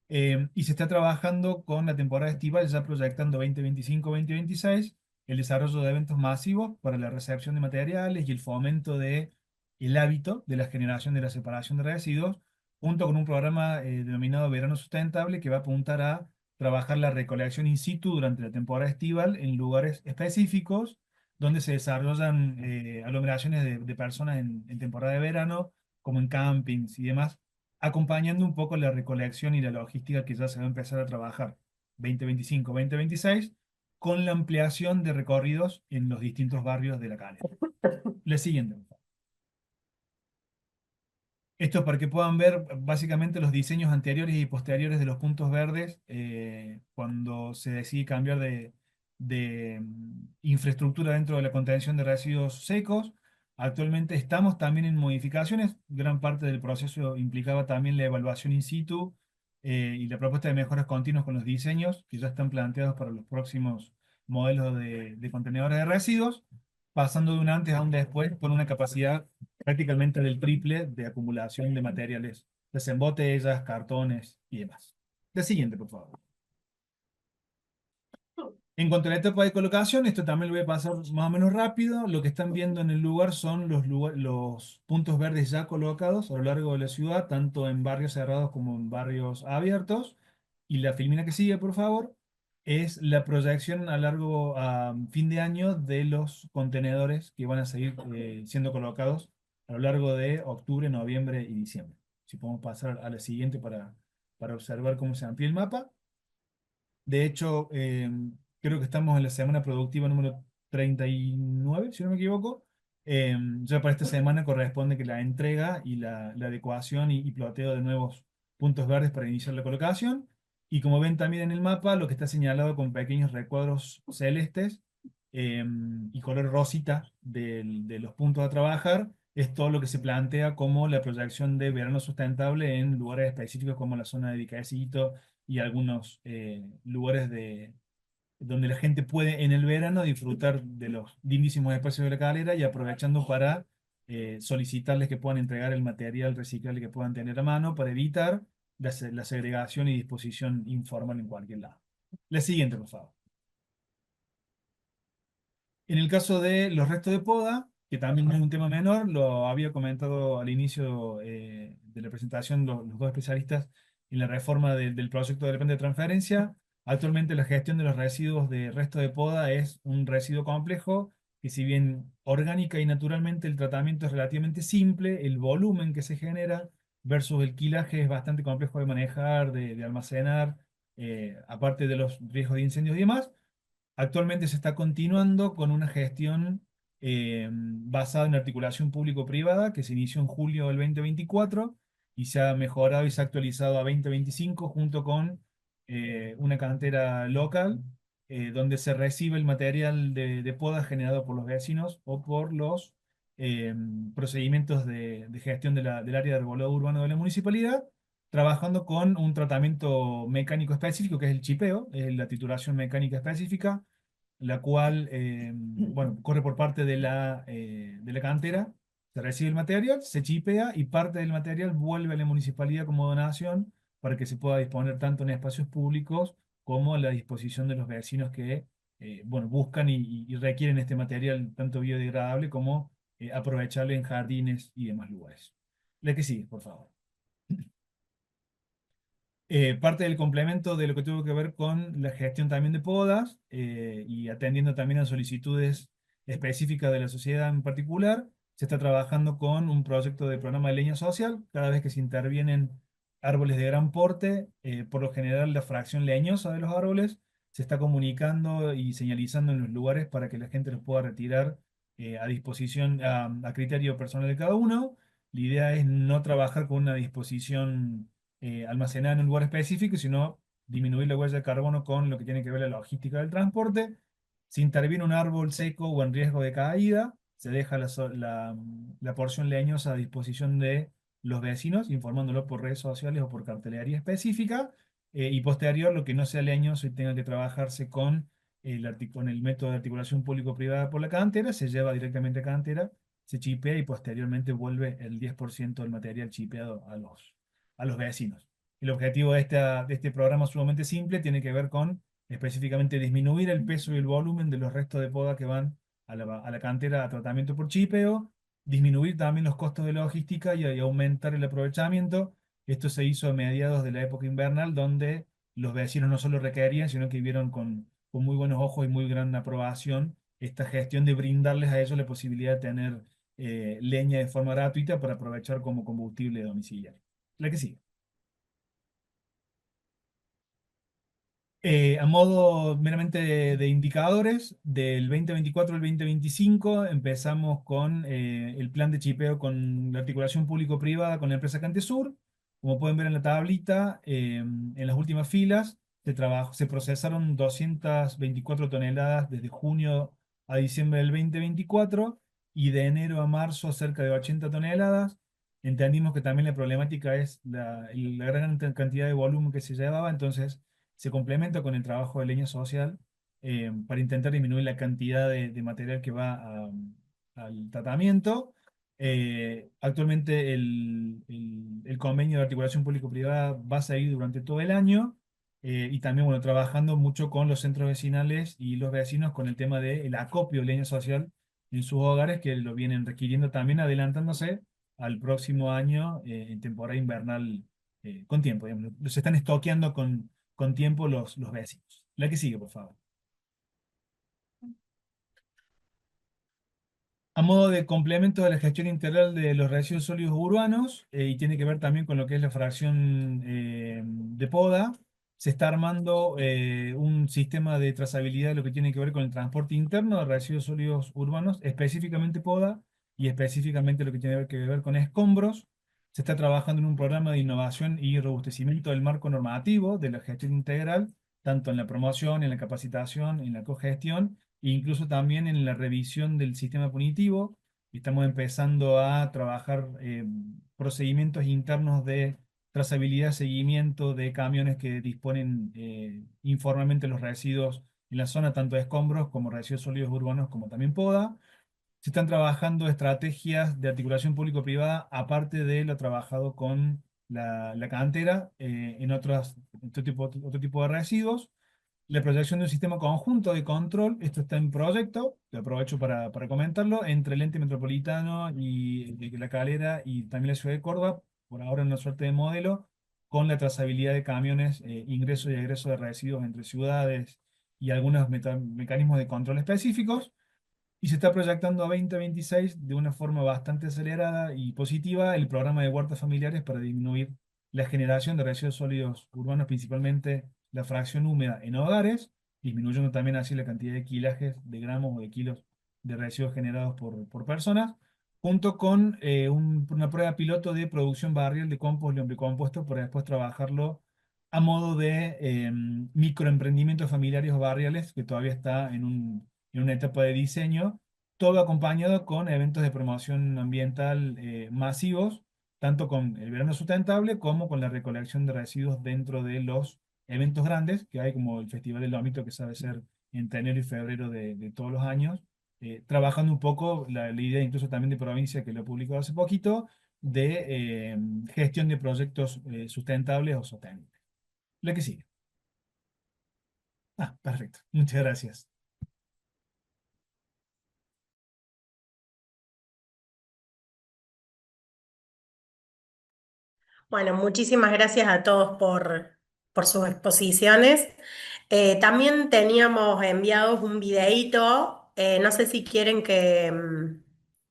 Y se está trabajando con la temporada estival, ya proyectando 2025-2026, el desarrollo de eventos masivos para la recepción de materiales y el fomento de el hábito de la generación de la separación de residuos, junto con un programa denominado Verano Sustentable que va a apuntar a trabajar la recolección in situ durante la temporada estival en lugares específicos donde se desarrollan aglomeraciones de personas en temporada de verano, como en campings y demás, acompañando un poco la recolección y la logística que ya se va a empezar a trabajar 2025-2026, con la ampliación de recorridos en los distintos barrios de la calera. La siguiente. Esto para que puedan ver básicamente los diseños anteriores y posteriores de los puntos verdes cuando se decide cambiar de infraestructura dentro de la contención de residuos secos. Actualmente estamos también en modificaciones. Gran parte del proceso implicaba también la evaluación in situ y la propuesta de mejoras continuas con los diseños que ya están planteados para los próximos modelos de contenedores de residuos, pasando de un antes a un después con una capacidad prácticamente del triple de acumulación de materiales, ya sean botellas, cartones y demás. La siguiente, por favor. En cuanto a la etapa de colocación, esto también lo voy a pasar más o menos rápido. Lo que están viendo en el lugar son los puntos verdes ya colocados a lo largo de la ciudad, tanto en barrios cerrados como en barrios abiertos. Y la filmina que sigue, por favor, es la proyección a fin de año de los contenedores que van a seguir siendo colocados a lo largo de octubre, noviembre y diciembre. Si podemos pasar a la siguiente para observar cómo se amplía el mapa. De hecho, creo que estamos en la semana productiva número 39, si no me equivoco. Ya para esta semana corresponde que la entrega y la adecuación y ploteo de nuevos puntos verdes para iniciar la colocación. Y como ven también en el mapa, lo que está señalado con pequeños recuadros celestes y color rosita de los puntos a trabajar es todo lo que se plantea como la proyección de verano sustentable en lugares específicos como la zona de Dicacito y algunos lugares donde la gente puede en el verano disfrutar de los lindísimos espacios de la calera y aprovechando para solicitarles que puedan entregar el material reciclable que puedan tener a mano para evitar la segregación y disposición informal en cualquier lado. La siguiente, por favor. En el caso de los restos de poda, que también no es un tema menor, lo había comentado al inicio de la presentación los dos especialistas en la reforma del proyecto de repente de transferencia. Actualmente la gestión de los residuos de resto de poda es un residuo complejo, que si bien orgánica y naturalmente el tratamiento es relativamente simple, el volumen que se genera versus el quilaje es bastante complejo de manejar, de almacenar, aparte de los riesgos de incendios y demás. Actualmente se está continuando con una gestión basada en articulación público-privada que se inició en julio del 2024 y se ha mejorado y se ha actualizado a 2025 junto con una cantera local donde se recibe el material de poda generado por los vecinos o por los eh, procedimientos de gestión del área de arbolado urbano de la municipalidad, trabajando con un tratamiento mecánico específico que es el chipeo, es la titulación mecánica específica, la cual bueno, corre por parte de la cantera, se recibe el material, se chipea y parte del material vuelve a la municipalidad como donación para que se pueda disponer tanto en espacios públicos como a la disposición de los vecinos que bueno, buscan y requieren este material tanto biodegradable como aprovechable en jardines y demás lugares. La que sigue, por favor. Parte del complemento de lo que tuvo que ver con la gestión también de podas y atendiendo también a solicitudes específicas de la sociedad en particular, se está trabajando con un proyecto de programa de leña social. Cada vez que se intervienen árboles de gran porte, por lo general la fracción leñosa de los árboles se está comunicando y señalizando en los lugares para que la gente los pueda retirar a disposición, a criterio personal de cada uno. La idea es no trabajar con una disposición almacenada en un lugar específico, sino disminuir la huella de carbono con lo que tiene que ver la logística del transporte. Si interviene un árbol seco o en riesgo de caída, se deja la porción leñosa a disposición de los vecinos, informándolo por redes sociales o por cartelería específica, y posterior, lo que no sea leñoso y tenga que trabajarse con el método de articulación público-privada por la cantera, se lleva directamente a cantera, se chipea y posteriormente vuelve el 10% del material chipeado a los vecinos. El objetivo de este programa sumamente simple tiene que ver con específicamente disminuir el peso y el volumen de los restos de poda que van a la cantera a tratamiento por chipeo, disminuir también los costos de logística y aumentar el aprovechamiento. Esto se hizo a mediados de la época invernal, donde los vecinos no solo requerían, sino que vieron con muy buenos ojos y muy gran aprobación esta gestión de brindarles a ellos la posibilidad de tener leña de forma gratuita para aprovechar como combustible domiciliario. La que sigue. A modo meramente de indicadores, del 2024 al 2025 empezamos con el plan de chipeo con la articulación público-privada con la empresa Cantesur. Como pueden ver en la tablita, en las últimas filas se procesaron 224 toneladas desde junio a diciembre del 2024 y de enero a marzo cerca de 80 toneladas. Entendimos que también la problemática es la gran cantidad de volumen que se llevaba, entonces se complementa con el trabajo de leña social para intentar disminuir la cantidad de material que va al tratamiento. Actualmente el convenio de articulación público-privada va a seguir durante todo el año y también, bueno, trabajando mucho con los centros vecinales y los vecinos con el tema del acopio de leña social en sus hogares, que lo vienen requiriendo también, adelantándose al próximo año en temporada invernal con tiempo, digamos. Se están estoqueando con tiempo los vecinos. La que sigue, por favor. A modo de complemento de la gestión integral de los residuos sólidos urbanos, y tiene que ver también con lo que es la fracción de poda, se está armando un sistema de trazabilidad de lo que tiene que ver con el transporte interno de residuos sólidos urbanos, específicamente poda y específicamente lo que tiene que ver con escombros. Se está trabajando en un programa de innovación y robustecimiento del marco normativo de la gestión integral, tanto en la promoción, en la capacitación, en la cogestión incluso también en la revisión del sistema punitivo. Estamos empezando a trabajar procedimientos internos de trazabilidad, seguimiento de camiones que disponen informalmente los residuos en la zona, tanto de escombros como residuos sólidos urbanos, como también poda. Se están trabajando estrategias de articulación público-privada, aparte de lo trabajado con la cantera en otro tipo de residuos. La proyección de un sistema conjunto de control, esto está en proyecto, lo aprovecho para comentarlo, entre el ente metropolitano y La Calera y también la ciudad de Córdoba, por ahora en una suerte de modelo, con la trazabilidad de camiones, ingreso y egreso de residuos entre ciudades y algunos mecanismos de control específicos. Y se está proyectando a 2026 de una forma bastante acelerada y positiva el programa de huertas familiares para disminuir la generación de residuos sólidos urbanos, principalmente la fracción húmeda en hogares, disminuyendo también así la cantidad de kilajes de gramos o de kilos de residuos generados por personas, junto con una prueba piloto de producción barrial de compost y lombricompuesto para después trabajarlo a modo de microemprendimientos familiares o barriales que todavía está en una etapa de diseño, todo acompañado con eventos de promoción ambiental masivos, tanto con el verano sustentable como con la recolección de residuos dentro de los eventos grandes que hay, como el Festival del Lomito, que sabe ser entre enero y febrero de todos los años, trabajando un poco la idea incluso también de provincia, que lo publicó hace poquito, de gestión de proyectos sustentables o sostenibles. La que sigue. Ah, perfecto. Muchas gracias. Bueno, muchísimas gracias a todos por sus exposiciones. También teníamos enviados un videíto, no sé si quieren que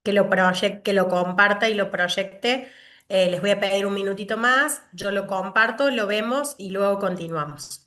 lo comparta y lo proyecte. Les voy a pedir un minutito más, yo lo comparto, lo vemos y luego continuamos.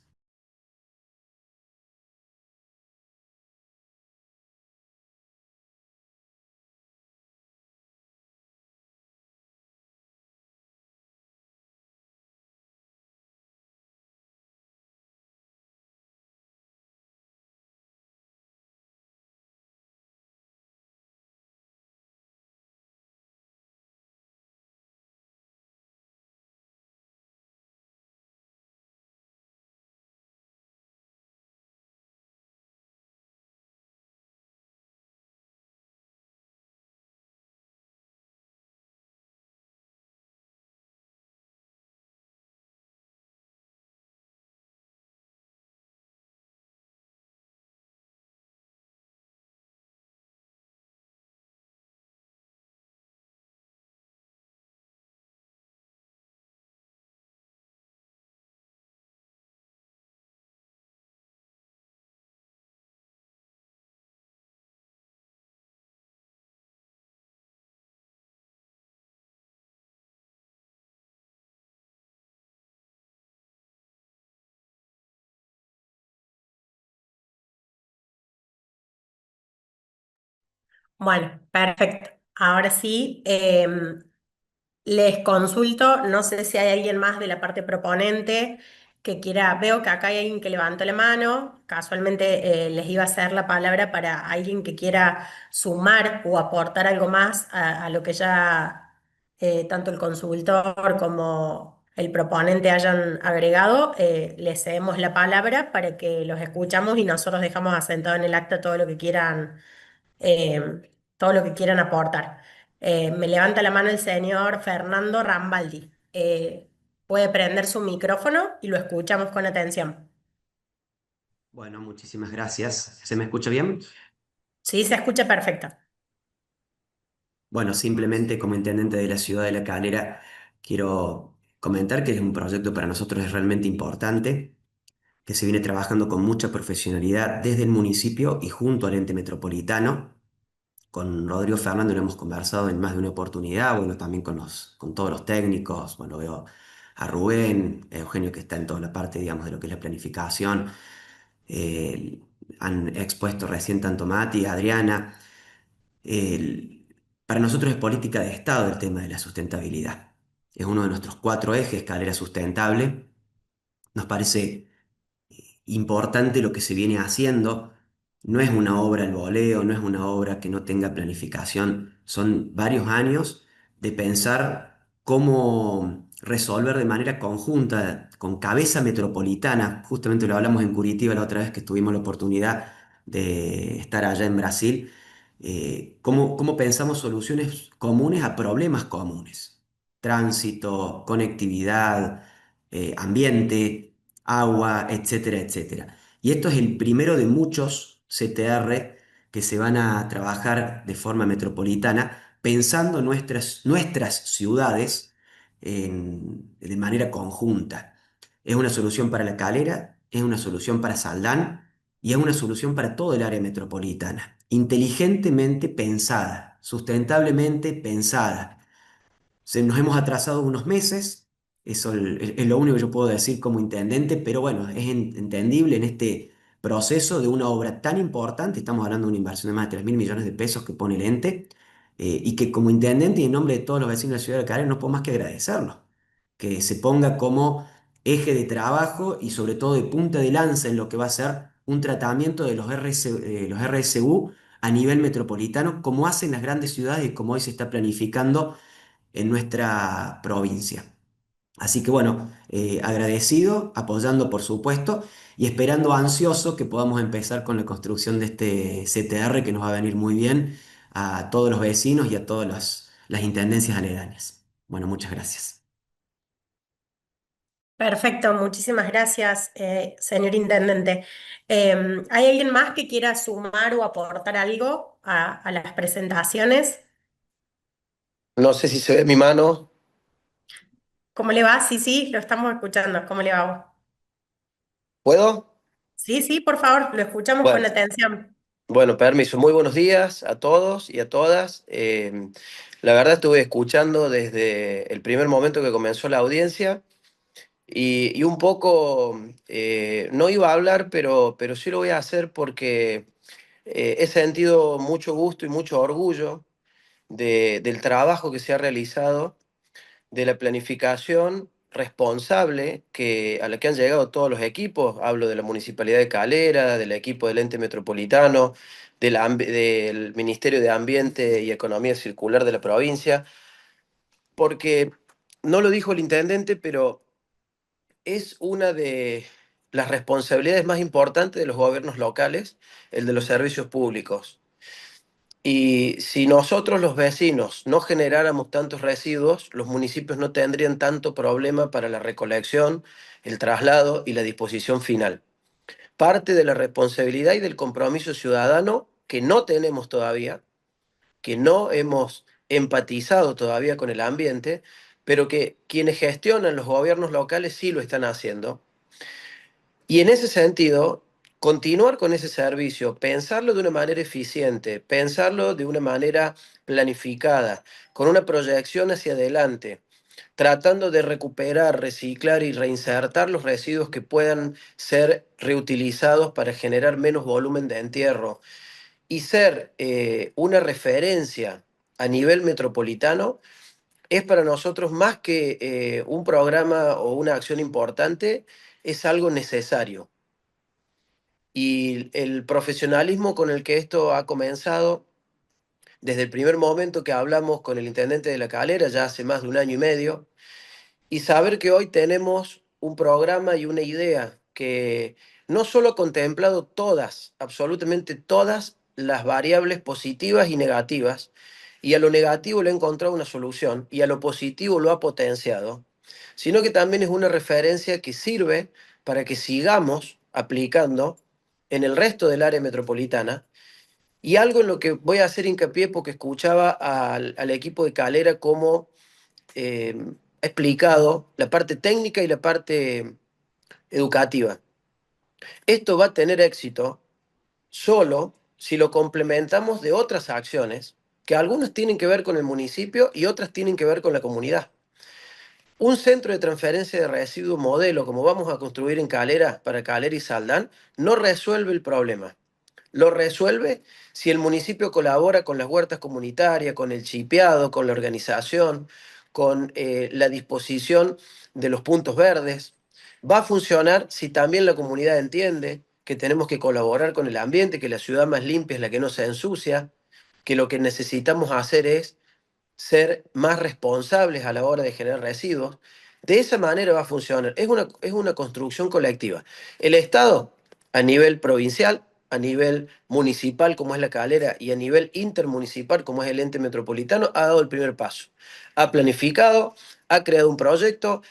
Bueno, perfecto. Ahora sí, les consulto, no sé si hay alguien más de la parte proponente que quiera, veo que acá hay alguien que levantó la mano, casualmente les iba a hacer la palabra para alguien que quiera sumar o aportar algo más a lo que ya tanto el consultor como el proponente hayan agregado, les cedemos la palabra para que los escuchamos y nosotros dejamos asentado en el acta todo lo que quieran aportar. Me levanta la mano el señor Fernando Rambaldi. puede prender su micrófono y lo escuchamos con atención. Bueno, muchísimas gracias. ¿Se me escucha bien? Sí, se escucha perfecto. Bueno, simplemente como intendente de la ciudad de La Calera, quiero comentar que es un proyecto para nosotros es realmente importante, que se viene trabajando con mucha profesionalidad desde el municipio y junto al ente metropolitano. Con Rodrigo Fernández lo hemos conversado en más de una oportunidad, bueno, también con todos los técnicos, bueno, veo a Rubén, a Eugenio que está en toda la parte, digamos, de lo que es la planificación. eh, Han expuesto recién tanto Mati, Adriana. El- para nosotros es política de Estado el tema de la sustentabilidad. Es uno de nuestros 4 ejes, Calera Sustentable. Nos parece importante lo que se viene haciendo. No es una obra al voleo, no es una obra que no tenga planificación. Son varios años de pensar cómo resolver de manera conjunta, con cabeza metropolitana. Justamente lo hablamos en Curitiba la otra vez que tuvimos la oportunidad de estar allá en Brasil. Cómo pensamos soluciones comunes a problemas comunes. Tránsito, conectividad, ambiente, agua, etcétera, etcétera. Y esto es el primero de muchos CTR que se van a trabajar de forma metropolitana, pensando nuestras ciudades de manera conjunta. Es una solución para La Calera, es una solución para Saldán y es una solución para todo el área metropolitana. Inteligentemente pensada, sustentablemente pensada. Nos hemos atrasado unos meses, eso es lo único que yo puedo decir como intendente, pero bueno, es entendible en este proceso de una obra tan importante, estamos hablando de una inversión de más de 3.000 millones de pesos que pone el ente, y que como intendente y en nombre de todos los vecinos de la ciudad de Calera no puedo más que agradecerlo, que se ponga como eje de trabajo y sobre todo de punta de lanza en lo que va a ser un tratamiento de los RSU a nivel metropolitano, como hacen las grandes ciudades y como hoy se está planificando en nuestra provincia. Así que bueno, agradecido, apoyando por supuesto y esperando ansioso que podamos empezar con la construcción de este CTR que nos va a venir muy bien a todos los vecinos y a todas las intendencias aledañas. Bueno, muchas gracias. Perfecto, muchísimas gracias, señor intendente. ¿Hay alguien más que quiera sumar o aportar algo a las presentaciones? No sé si se ve mi mano. ¿Cómo le va? Sí, sí, lo estamos escuchando. ¿Cómo le va? ¿Puedo? Sí, sí, por favor, lo escuchamos con Bueno, atención. bueno, permiso. Muy buenos días a todos y a todas. La verdad estuve escuchando desde el primer momento que comenzó la audiencia y un poco, no iba a hablar, pero sí lo voy a hacer porque he sentido mucho gusto y mucho orgullo del trabajo que se ha realizado, de la planificación responsable a la que han llegado todos los equipos. Hablo de la Municipalidad de Calera, del equipo del ente metropolitano, del Ministerio de Ambiente y Economía Circular de la provincia, porque no lo dijo el intendente, pero es una de las responsabilidades más importantes de los gobiernos locales, el de los servicios públicos. Y si nosotros los vecinos no generáramos tantos residuos, los municipios no tendrían tanto problema para la recolección, el traslado y la disposición final. Parte de la responsabilidad y del compromiso ciudadano que no tenemos todavía, que no hemos empatizado todavía con el ambiente, pero que quienes gestionan los gobiernos locales sí lo están haciendo. Y en ese sentido, continuar con ese servicio, pensarlo de una manera eficiente, pensarlo de una manera planificada, con una proyección hacia adelante, tratando de recuperar, reciclar y reinsertar los residuos que puedan ser reutilizados para generar menos volumen de entierro y ser una referencia a nivel metropolitano, es para nosotros más que un programa o una acción importante, es algo necesario. Y el profesionalismo con el que esto ha comenzado, desde el primer momento que hablamos con el intendente de La Calera, ya hace más de 1 año y medio, y saber que hoy tenemos un programa y una idea que no solo ha contemplado todas, absolutamente todas las variables positivas y negativas, y a lo negativo le ha encontrado una solución, y a lo positivo lo ha potenciado, sino que también es una referencia que sirve para que sigamos aplicando en el resto del área metropolitana. Y algo en lo que voy a hacer hincapié, porque escuchaba al equipo de Calera cómo ha explicado la parte técnica y la parte educativa. Esto va a tener éxito solo si lo complementamos de otras acciones, que algunas tienen que ver con el municipio y otras tienen que ver con la comunidad. Un centro de transferencia de residuos modelo, como vamos a construir en Calera, para Calera y Saldán, no resuelve el problema. Lo resuelve si el municipio colabora con las huertas comunitarias, con el chipeado, con la organización, con la disposición de los puntos verdes. Va a funcionar si también la comunidad entiende que tenemos que colaborar con el ambiente, que la ciudad más limpia es la que no se ensucia, que lo que necesitamos hacer es ser más responsables a la hora de generar residuos. De esa manera va a funcionar. Es una construcción colectiva. El Estado, a nivel provincial, a nivel municipal, como es la Calera, y a nivel intermunicipal, como es el ente metropolitano, ha dado el primer paso. Ha planificado, ha creado un proyecto,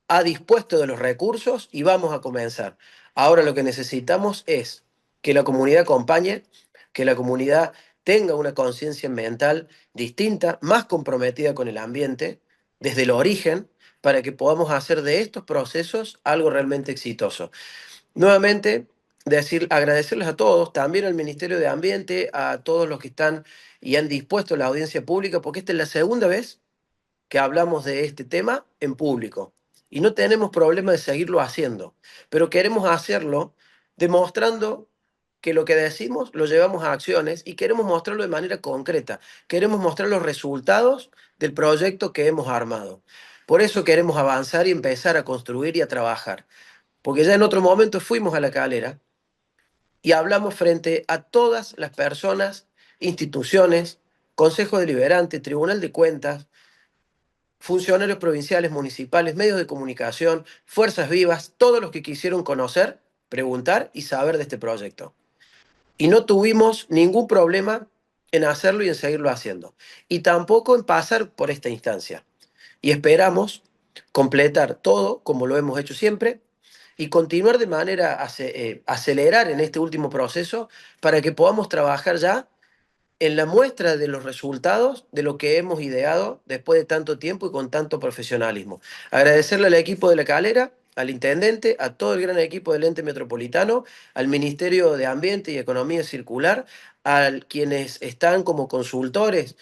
ha dispuesto de los recursos y vamos a comenzar. Ahora lo que necesitamos es que la comunidad acompañe, que la comunidad tenga una conciencia ambiental distinta, más comprometida con el ambiente, desde el origen, para que podamos hacer de estos procesos algo realmente exitoso. Nuevamente, agradecerles a todos, también al Ministerio de Ambiente, a todos los que están y han dispuesto la audiencia pública, porque esta es la segunda vez que hablamos de este tema en público. Y no tenemos problema de seguirlo haciendo, pero queremos hacerlo demostrando que lo que decimos lo llevamos a acciones y queremos mostrarlo de manera concreta. Queremos mostrar los resultados del proyecto que hemos armado. Por eso queremos avanzar y empezar a construir y a trabajar. Porque ya en otro momento fuimos a la Calera y hablamos frente a todas las personas, instituciones, Consejo Deliberante, Tribunal de Cuentas, funcionarios provinciales, municipales, medios de comunicación, fuerzas vivas, todos los que quisieron conocer, preguntar y saber de este proyecto. Y no tuvimos ningún problema en hacerlo y en seguirlo haciendo. Y tampoco en pasar por esta instancia. Y esperamos completar todo como lo hemos hecho siempre y continuar de manera acelerar en este último proceso para que podamos trabajar ya en la muestra de los resultados de lo que hemos ideado después de tanto tiempo y con tanto profesionalismo. Agradecerle al equipo de La Calera, al intendente, a todo el gran equipo del ente metropolitano, al Ministerio de Ambiente y Economía Circular, a quienes están como consultores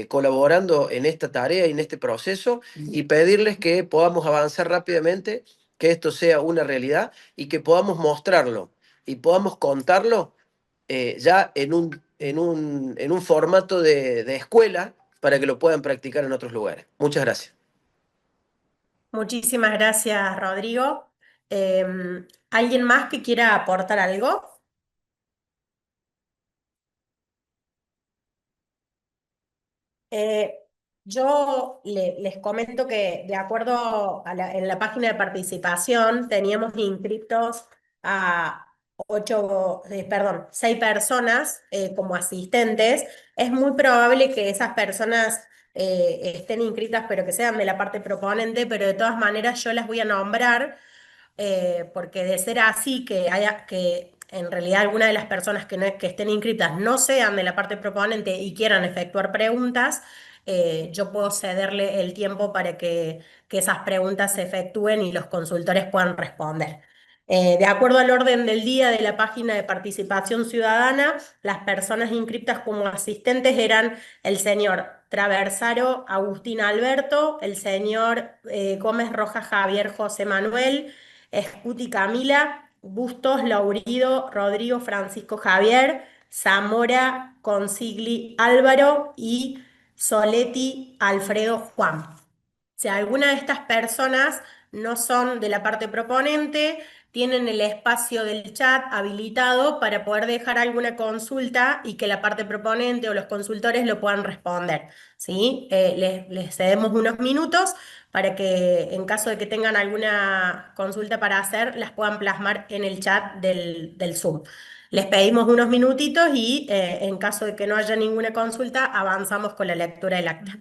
colaborando en esta tarea y en este proceso, y pedirles que podamos avanzar rápidamente, que esto sea una realidad y que podamos mostrarlo y podamos contarlo ya en un formato de escuela para que lo puedan practicar en otros lugares. Muchas gracias. Muchísimas gracias, Rodrigo. ¿Alguien más que quiera aportar algo? Eh, yo les comento que de acuerdo en la página de participación teníamos inscritos a 6 personas como asistentes. Es muy probable que esas personas estén inscritas, pero que sean de la parte proponente, pero de todas maneras yo las voy a nombrar porque de ser así, que en realidad alguna de las personas que estén inscritas no sean de la parte proponente y quieran efectuar preguntas, yo puedo cederle el tiempo para que esas preguntas se efectúen y los consultores puedan responder. De acuerdo al orden del día de la página de participación ciudadana, las personas inscritas como asistentes eran el señor Traversaro Agustín Alberto, el señor Gómez Rojas Javier José Manuel, Escuti Camila, Bustos Laurido Rodrigo Francisco Javier, Zamora Consigli Álvaro y Soletti Alfredo Juan. Si alguna de estas personas no son de la parte proponente, tienen el espacio del chat habilitado para poder dejar alguna consulta y que la parte proponente o los consultores lo puedan responder, ¿sí? Les cedemos unos minutos para que en caso de que tengan alguna consulta para hacer, las puedan plasmar en el chat del Zoom. Les pedimos unos minutitos y en caso de que no haya ninguna consulta, avanzamos con la lectura del acta.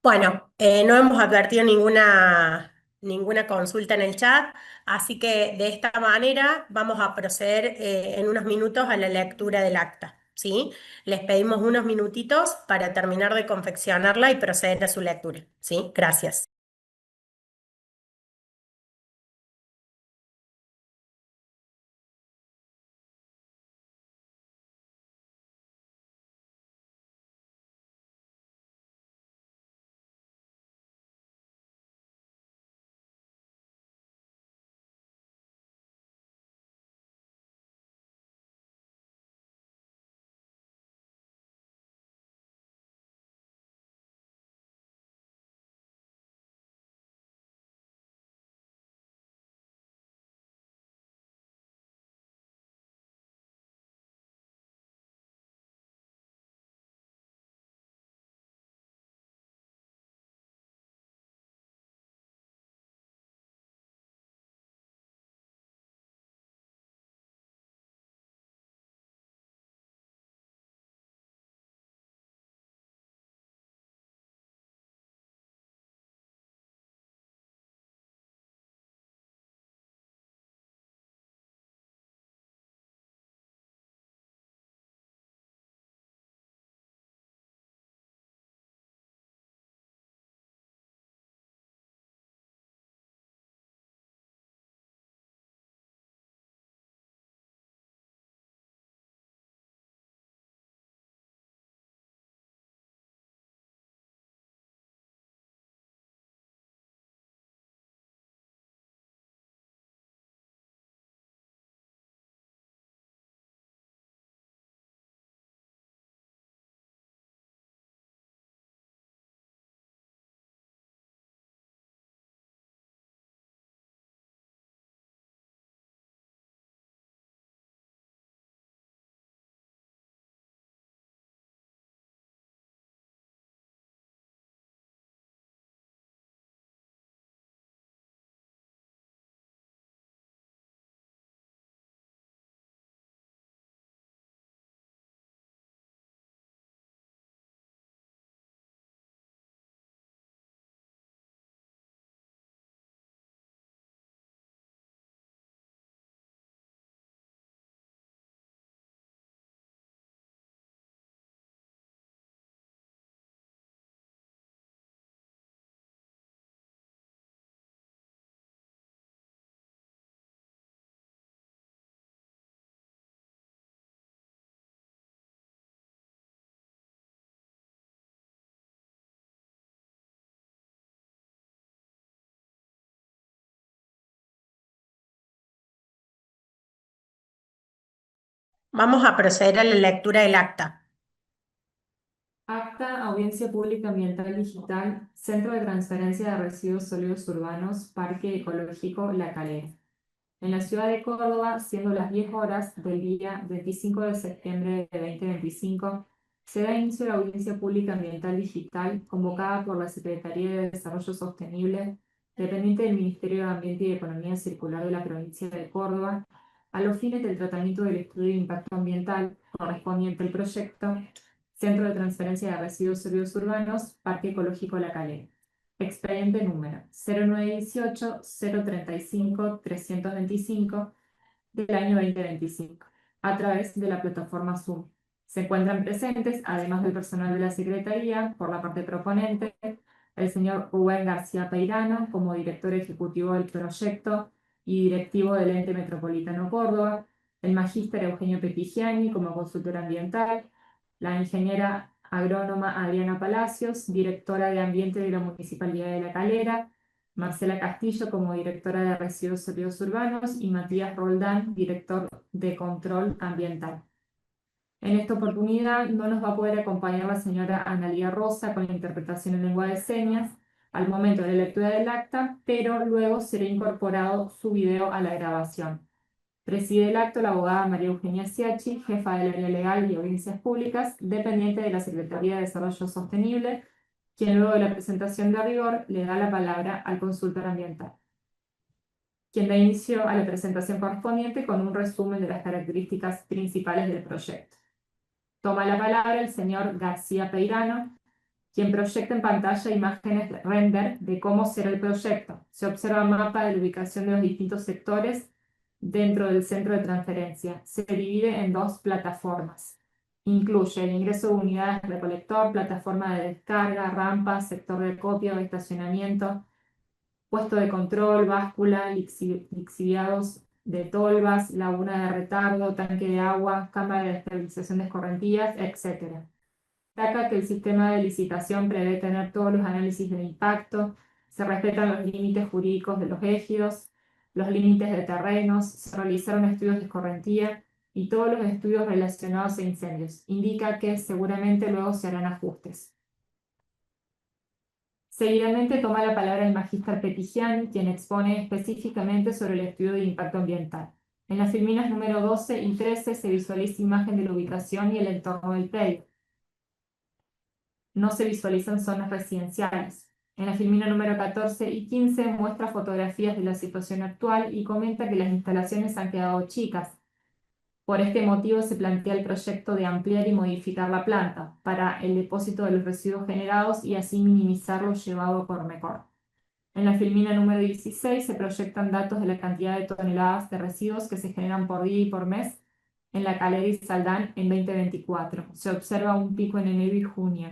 Bueno, no hemos advertido ninguna consulta en el chat, así que de esta manera vamos a proceder en unos minutos a la lectura del acta, ¿sí? Les pedimos unos minutitos para terminar de confeccionarla y proceder a su lectura, ¿sí? Gracias. Vamos a proceder a la lectura del acta. Acta, audiencia pública ambiental digital, Centro de Transferencia de Residuos Sólidos Urbanos, Parque Ecológico La Calera. En la ciudad de Córdoba, siendo las 10 horas del día 25 de septiembre de 2025, se da inicio a la audiencia pública ambiental digital convocada por la Secretaría de Desarrollo Sostenible, dependiente del Ministerio de Ambiente y Economía Circular de la provincia de Córdoba, a los fines del tratamiento del estudio de impacto ambiental correspondiente al proyecto Centro de Transferencia de Residuos Sólidos Urbanos, Parque Ecológico La Calera. Expediente número 0918-035-325 del año 2025, a través de la plataforma Zoom. Se encuentran presentes, además del personal de la Secretaría, por la parte proponente, el señor Rubén García Peirano, como director ejecutivo del proyecto y directivo del Ente Metropolitano Córdoba, el magíster Eugenio Petigiani, como consultor ambiental, la ingeniera agrónoma Adriana Palacios, directora de Ambiente de la Municipalidad de La Calera, Marcela Castillo como directora de Residuos Sólidos Urbanos y Matías Roldán, director de Control Ambiental. En esta oportunidad no nos va a poder acompañar la señora Analía Rosa con la interpretación en lengua de señas al momento de la lectura del acta, pero luego será incorporado su video a la grabación. Preside el acto la abogada María Eugenia Siachi, jefa del área legal y audiencias públicas, dependiente de la Secretaría de Desarrollo Sostenible, quien luego de la presentación de rigor le da la palabra al consultor ambiental, quien da inicio a la presentación correspondiente con un resumen de las características principales del proyecto. Toma la palabra el señor García Peirano, quien proyecta en pantalla imágenes de render de cómo será el proyecto. Se observa un mapa de la ubicación de los distintos sectores dentro del centro de transferencia. Se divide en 2 plataformas. Incluye el ingreso de unidades de recolector, plataforma de descarga, rampas, sector de acopio, estacionamiento, puesto de control, báscula, lixiviados de tolvas, laguna de retardo, tanque de agua, cámara de estabilización de escorrentías, etc. Destaca que el sistema de licitación prevé tener todos los análisis de impacto, se respetan los límites jurídicos de los ejidos, los límites de terrenos, se realizaron estudios de escorrentía y todos los estudios relacionados a incendios. Indica que seguramente luego se harán ajustes. Seguidamente toma la palabra el magíster Petigiani, quien expone específicamente sobre el estudio de impacto ambiental. En las filminas número 12 y 13 se visualiza imagen de la ubicación y el entorno del predio. No se visualizan zonas residenciales. En la filmina número 14 y 15 muestra fotografías de la situación actual y comenta que las instalaciones han quedado chicas. Por este motivo se plantea el proyecto de ampliar y modificar la planta para el depósito de los residuos generados y así minimizar lo llevado por Mecor. En la filmina número 16 se proyectan datos de la cantidad de toneladas de residuos que se generan por día y por mes en la Calera y Saldán en 2024. Se observa un pico en enero y junio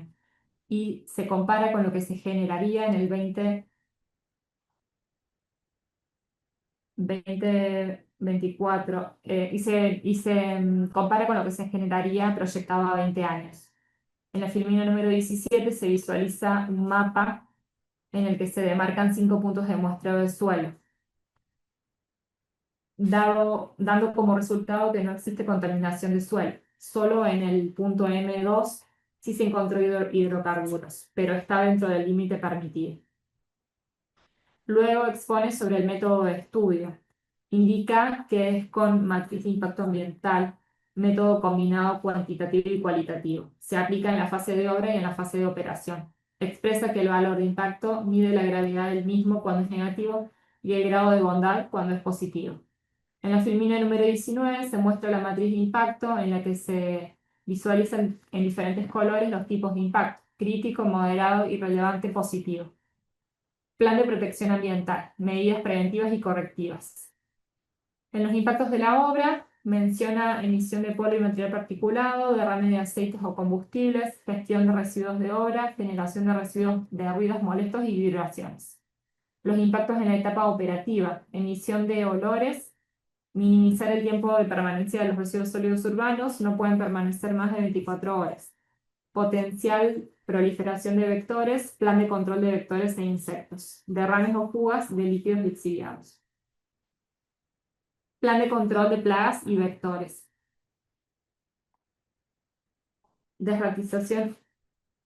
y se compara con lo que se generaría en el 2024 y se compara con lo que se generaría proyectado a 20 años. En la filmina número 17 se visualiza un mapa en el que se demarcan 5 puntos de muestreo del suelo, dando como resultado que no existe contaminación de suelo. Solo en el punto M2 sí se encontró hidrocarburos, pero está dentro del límite permitido. Luego expone sobre el método de estudio. Indica que es con matriz de impacto ambiental, método combinado cuantitativo y cualitativo. Se aplica en la fase de obra y en la fase de operación. Expresa que el valor de impacto mide la gravedad del mismo cuando es negativo y el grado de bondad cuando es positivo. En la filmina número 19 se muestra la matriz de impacto en la que se visualizan en diferentes colores los tipos de impacto: crítico, moderado y relevante positivo. Plan de protección ambiental, medidas preventivas y correctivas. En los impactos de la obra menciona emisión de polvo y material particulado, derrame de aceites o combustibles, gestión de residuos de obra, generación de residuos de ruidos molestos y vibraciones. Los impactos en la etapa operativa, emisión de olores, minimizar el tiempo de permanencia de los residuos sólidos urbanos, no pueden permanecer más de 24 horas. Potencial proliferación de vectores, plan de control de vectores e insectos, derrames o fugas de líquidos lixiviados. Plan de control de plagas y vectores. Desratización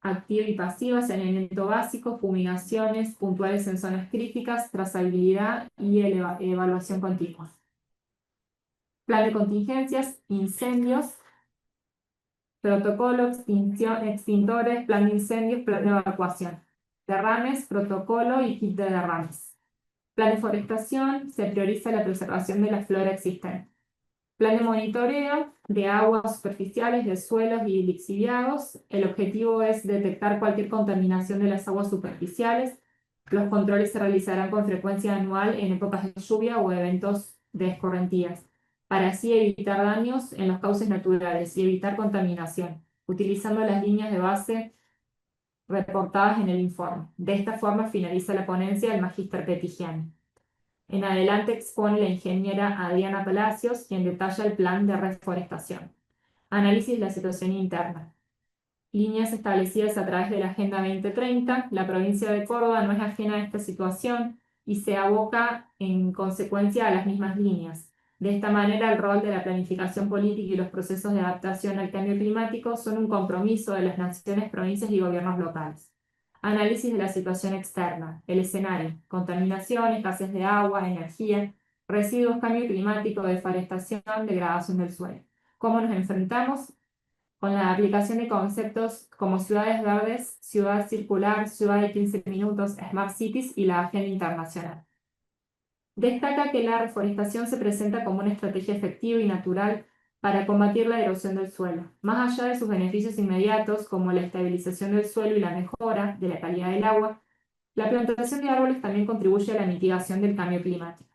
activa y pasiva, saneamiento básico, fumigaciones puntuales en zonas críticas, trazabilidad y evaluación continua. Plan de contingencias, incendios, protocolo, extintores, plan de incendios, plan de evacuación. Derrames, protocolo y kit de derrames. Plan de forestación, se prioriza la preservación de la flora existente. Plan de monitoreo de aguas superficiales, de suelos y lixiviados. El objetivo es detectar cualquier contaminación de las aguas superficiales. Los controles se realizarán con frecuencia anual en épocas de lluvia o eventos de escorrentías, para así evitar daños en los cauces naturales y evitar contaminación, utilizando las líneas de base reportadas en el informe. De esta forma finaliza la ponencia del magíster Petigiani. En adelante expone la ingeniera Adriana Palacios, quien detalla el plan de reforestación. Análisis de la situación interna. Líneas establecidas a través de la Agenda 2030. La provincia de Córdoba no es ajena a esta situación y se aboca en consecuencia a las mismas líneas. De esta manera, el rol de la planificación política y los procesos de adaptación al cambio climático son un compromiso de las naciones, provincias y gobiernos locales. Análisis de la situación externa, el escenario: contaminación, escasez de agua, energía, residuos, cambio climático, deforestación, degradación del suelo. ¿Cómo nos enfrentamos? Con la aplicación de conceptos como ciudades verdes, ciudad circular, ciudad de 15 minutos, Smart Cities y la agenda internacional. Destaca que la reforestación se presenta como una estrategia efectiva y natural para combatir la erosión del suelo. Más allá de sus beneficios inmediatos, como la estabilización del suelo y la mejora de la calidad del agua, la plantación de árboles también contribuye a la mitigación del cambio climático.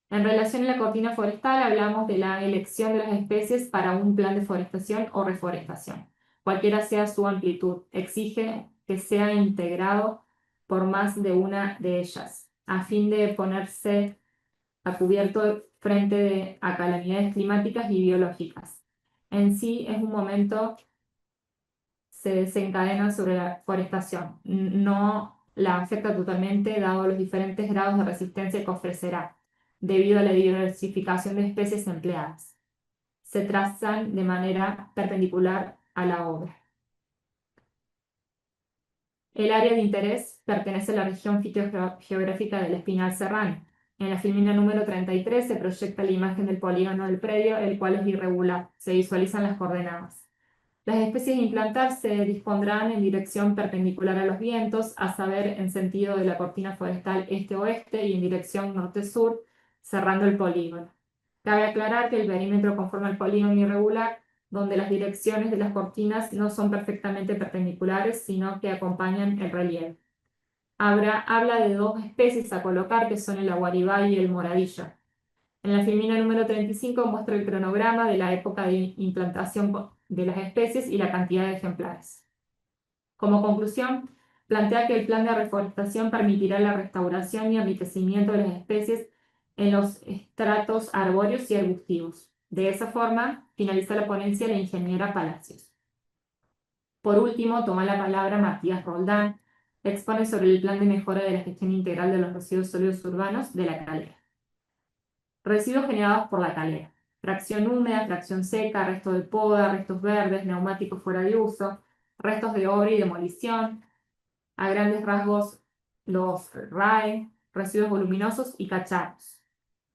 En relación a la cortina forestal, hablamos de la elección de las especies para un plan de forestación o reforestación. Cualquiera sea su amplitud, exige que sea integrado por más de una de ellas, a fin de ponerse a cubierto frente a calamidades climáticas y biológicas. En sí es un momento se desencadena sobre la forestación. No la afecta totalmente, dado los diferentes grados de resistencia que ofrecerá, debido a la diversificación de especies empleadas. Se trazan de manera perpendicular a la obra. El área de interés pertenece a la región fitogeográfica del Espinal Serrano. En la filmina número 33 se proyecta la imagen del polígono del predio, el cual es irregular. Se visualizan las coordenadas. Las especies a implantar se dispondrán en dirección perpendicular a los vientos, a saber, en sentido de la cortina forestal este-oeste y en dirección norte-sur, cerrando el polígono. Cabe aclarar que el perímetro conforma el polígono irregular, donde las direcciones de las cortinas no son perfectamente perpendiculares, sino que acompañan el relieve. Habla de dos especies a colocar, que son el aguaribay y el moradillo. En la filmina número 35 muestra el cronograma de la época de implantación de las especies y la cantidad de ejemplares. Como conclusión, plantea que el plan de reforestación permitirá la restauración y enriquecimiento de las especies en los estratos arbóreos y arbustivos. De esa forma, finaliza la ponencia la ingeniera Palacios. Por último, toma la palabra Matías Roldán, expone sobre el plan de mejora de la gestión integral de los residuos sólidos urbanos de La Calera. Residuos generados por La Calera: fracción húmeda, fracción seca, restos de poda, restos verdes, neumáticos fuera de uso, restos de obra y demolición, a grandes rasgos los RAE, residuos voluminosos y cacharros.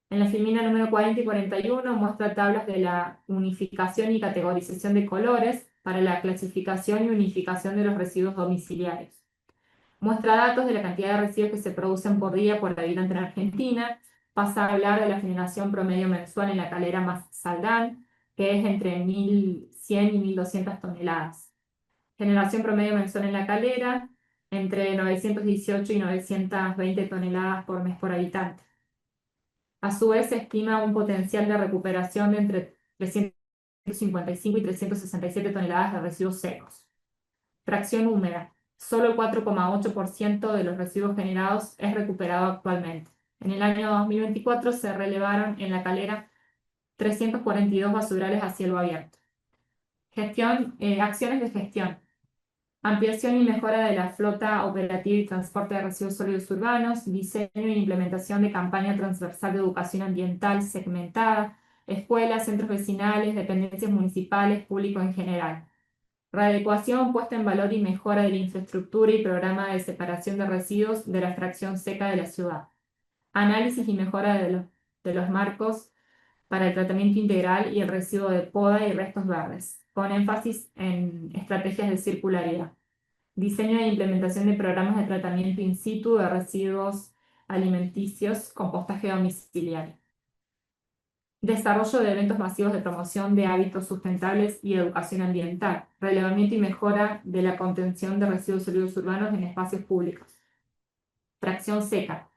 En la filmina número 40 y 41 muestra tablas de la unificación y categorización de colores para la clasificación y unificación de los residuos domiciliarios. Muestra datos de la cantidad de residuos que se producen por día por habitante en Argentina. Pasa a hablar de la generación promedio mensual en La Calera más Saldán, que es entre 1.100 y 1.200 toneladas. Generación promedio mensual en La Calera, entre 918 y 920 toneladas por mes por habitante. A su vez, se estima un potencial de recuperación de entre 355 y 367 toneladas de residuos secos. Fracción húmeda: solo el 4,8% de los residuos generados es recuperado actualmente. En el año 2024 se relevaron en La Calera 342 basurales a cielo abierto. Acciones de gestión: ampliación y mejora de la flota operativa y transporte de residuos sólidos urbanos, diseño e implementación de campaña transversal de educación ambiental segmentada, escuelas, centros vecinales, dependencias municipales, público en general. Readecuación, puesta en valor y mejora de la infraestructura y programa de separación de residuos de la fracción seca de la ciudad. Análisis y mejora de los marcos para el tratamiento integral y el residuo de poda y restos verdes, con énfasis en estrategias de circularidad. Diseño e implementación de programas de tratamiento in situ de residuos alimenticios, compostaje domiciliario. Desarrollo de eventos masivos de promoción de hábitos sustentables y educación ambiental. Relevamiento y mejora de la contención de residuos sólidos urbanos en espacios públicos. Fracción seca: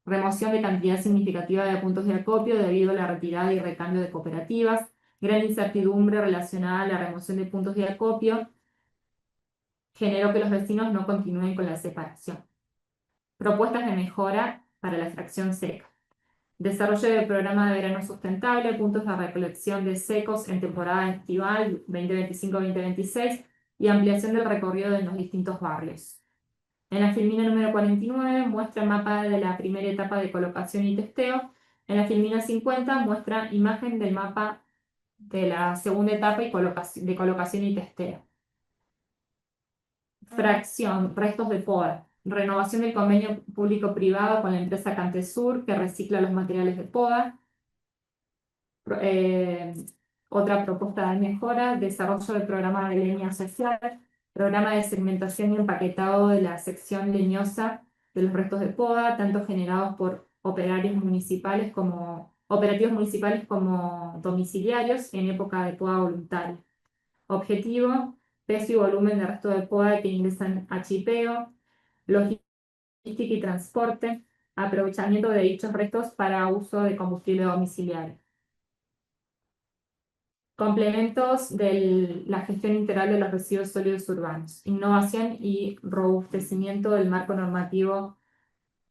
remoción de cantidad significativa de puntos de acopio debido a la retirada y recambio de cooperativas. Gran incertidumbre relacionada a la remoción de puntos de acopio generó que los vecinos no continúen con la separación. Propuestas de mejora para la fracción seca: desarrollo del programa de verano sustentable, puntos de recolección de secos en temporada estival 2025-2026 y ampliación del recorrido de los distintos barrios. En la filmina número 49 muestra mapa de la primera etapa de colocación y testeo. En la filmina 50 muestra imagen del mapa de la segunda etapa de colocación y testeo. Fracción: restos de poda. Renovación del convenio público-privado con la empresa Cantesur, que recicla los materiales de poda. Otra propuesta de mejora: desarrollo del programa de leña social, programa de segmentación y empaquetado de la sección leñosa de los restos de poda, tanto generados por operarios municipales como operativos municipales como domiciliarios en época de poda voluntaria. Objetivo, peso y volumen de resto de poda que ingresan a chipeo, logística y transporte, aprovechamiento de dichos restos para uso de combustible domiciliario. Complementos de la gestión integral de los residuos sólidos urbanos, innovación y robustecimiento del marco normativo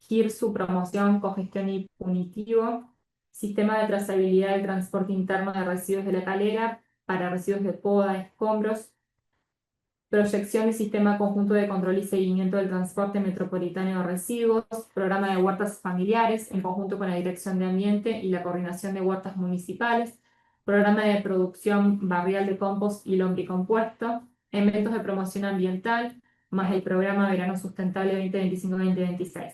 GIRSU, promoción, cogestión y punitivo, sistema de trazabilidad del transporte interno de residuos de la calera para residuos de poda, escombros, proyección del sistema conjunto de control y seguimiento del transporte metropolitano de residuos, programa de huertas familiares en conjunto con la Dirección de Ambiente y la Coordinación de Huertas Municipales, programa de producción barrial de compost y lombricompuesto, eventos de promoción ambiental, más el programa Verano Sustentable 2025-2026.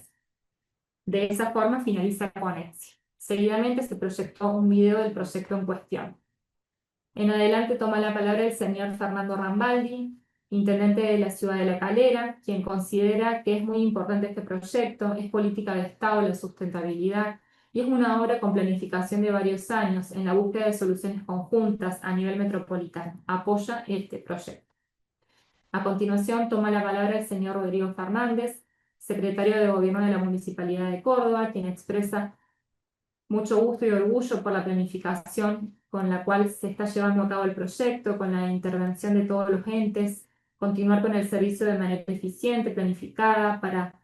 De esa forma finaliza la ponencia. Seguidamente se proyectó un video del proyecto en cuestión. En adelante toma la palabra el señor Fernando Rambaldi, intendente de la ciudad de La Calera, quien considera que es muy importante este proyecto, es política de Estado la sustentabilidad y es una obra con planificación de varios años en la búsqueda de soluciones conjuntas a nivel metropolitano. Apoya este proyecto. A continuación toma la palabra el señor Rodrigo Fernández, secretario de Gobierno de la Municipalidad de Córdoba, quien expresa mucho gusto y orgullo por la planificación con la cual se está llevando a cabo el proyecto, con la intervención de todos los entes, continuar con el servicio de manera eficiente, planificada, para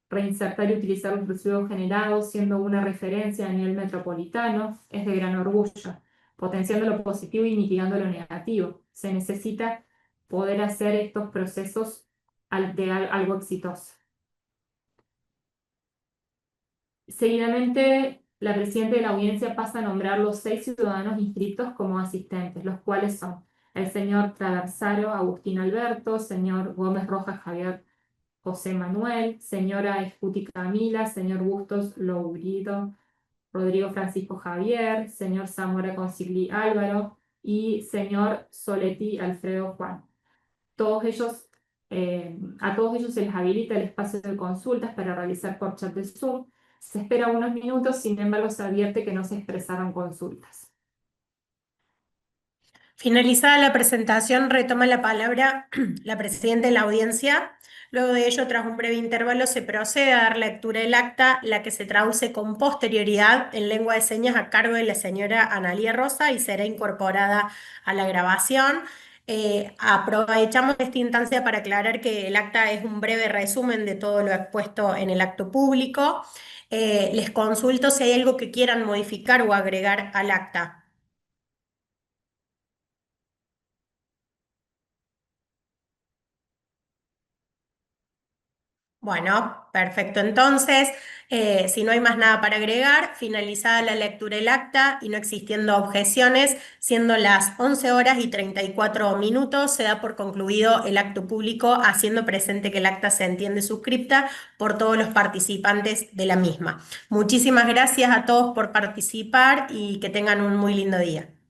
reinsertar y utilizar los residuos generados, siendo una referencia a nivel metropolitano, es de gran orgullo, potenciando lo positivo y mitigando lo negativo. Se necesita poder hacer estos procesos de algo exitoso. Seguidamente, la presidenta de la audiencia pasa a nombrar los 6 ciudadanos inscritos como asistentes, los cuales son el señor Traversaro Agustín Alberto, señor Gómez Rojas Javier José Manuel, señora Escuti Camila, señor Bustos Lourido, Rodrigo Francisco Javier, señor Zamora Consigli Álvaro y señor Soletti Alfredo Juan. Todos ellos, a todos ellos se les habilita el espacio de consultas para realizar por chat de Zoom. Se espera unos minutos, sin embargo se advierte que no se expresaron consultas. Finalizada la presentación, retoma la palabra la presidenta de la audiencia. Luego de ello, tras un breve intervalo, se procede a dar lectura del acta, la que se traduce con posterioridad en lengua de señas a cargo de la señora Analía Rosa y será incorporada a la grabación. Aprovechamos esta instancia para aclarar que el acta es un breve resumen de todo lo expuesto en el acto público. Les consulto si hay algo que quieran modificar o agregar al acta. Bueno, perfecto. Entonces, si no hay más nada para agregar, finalizada la lectura del acta y no existiendo objeciones, siendo las 11:34, se da por concluido el acto público, haciendo presente que el acta se entiende suscripta por todos los participantes de la misma. Muchísimas gracias a todos por participar y que tengan un muy lindo día.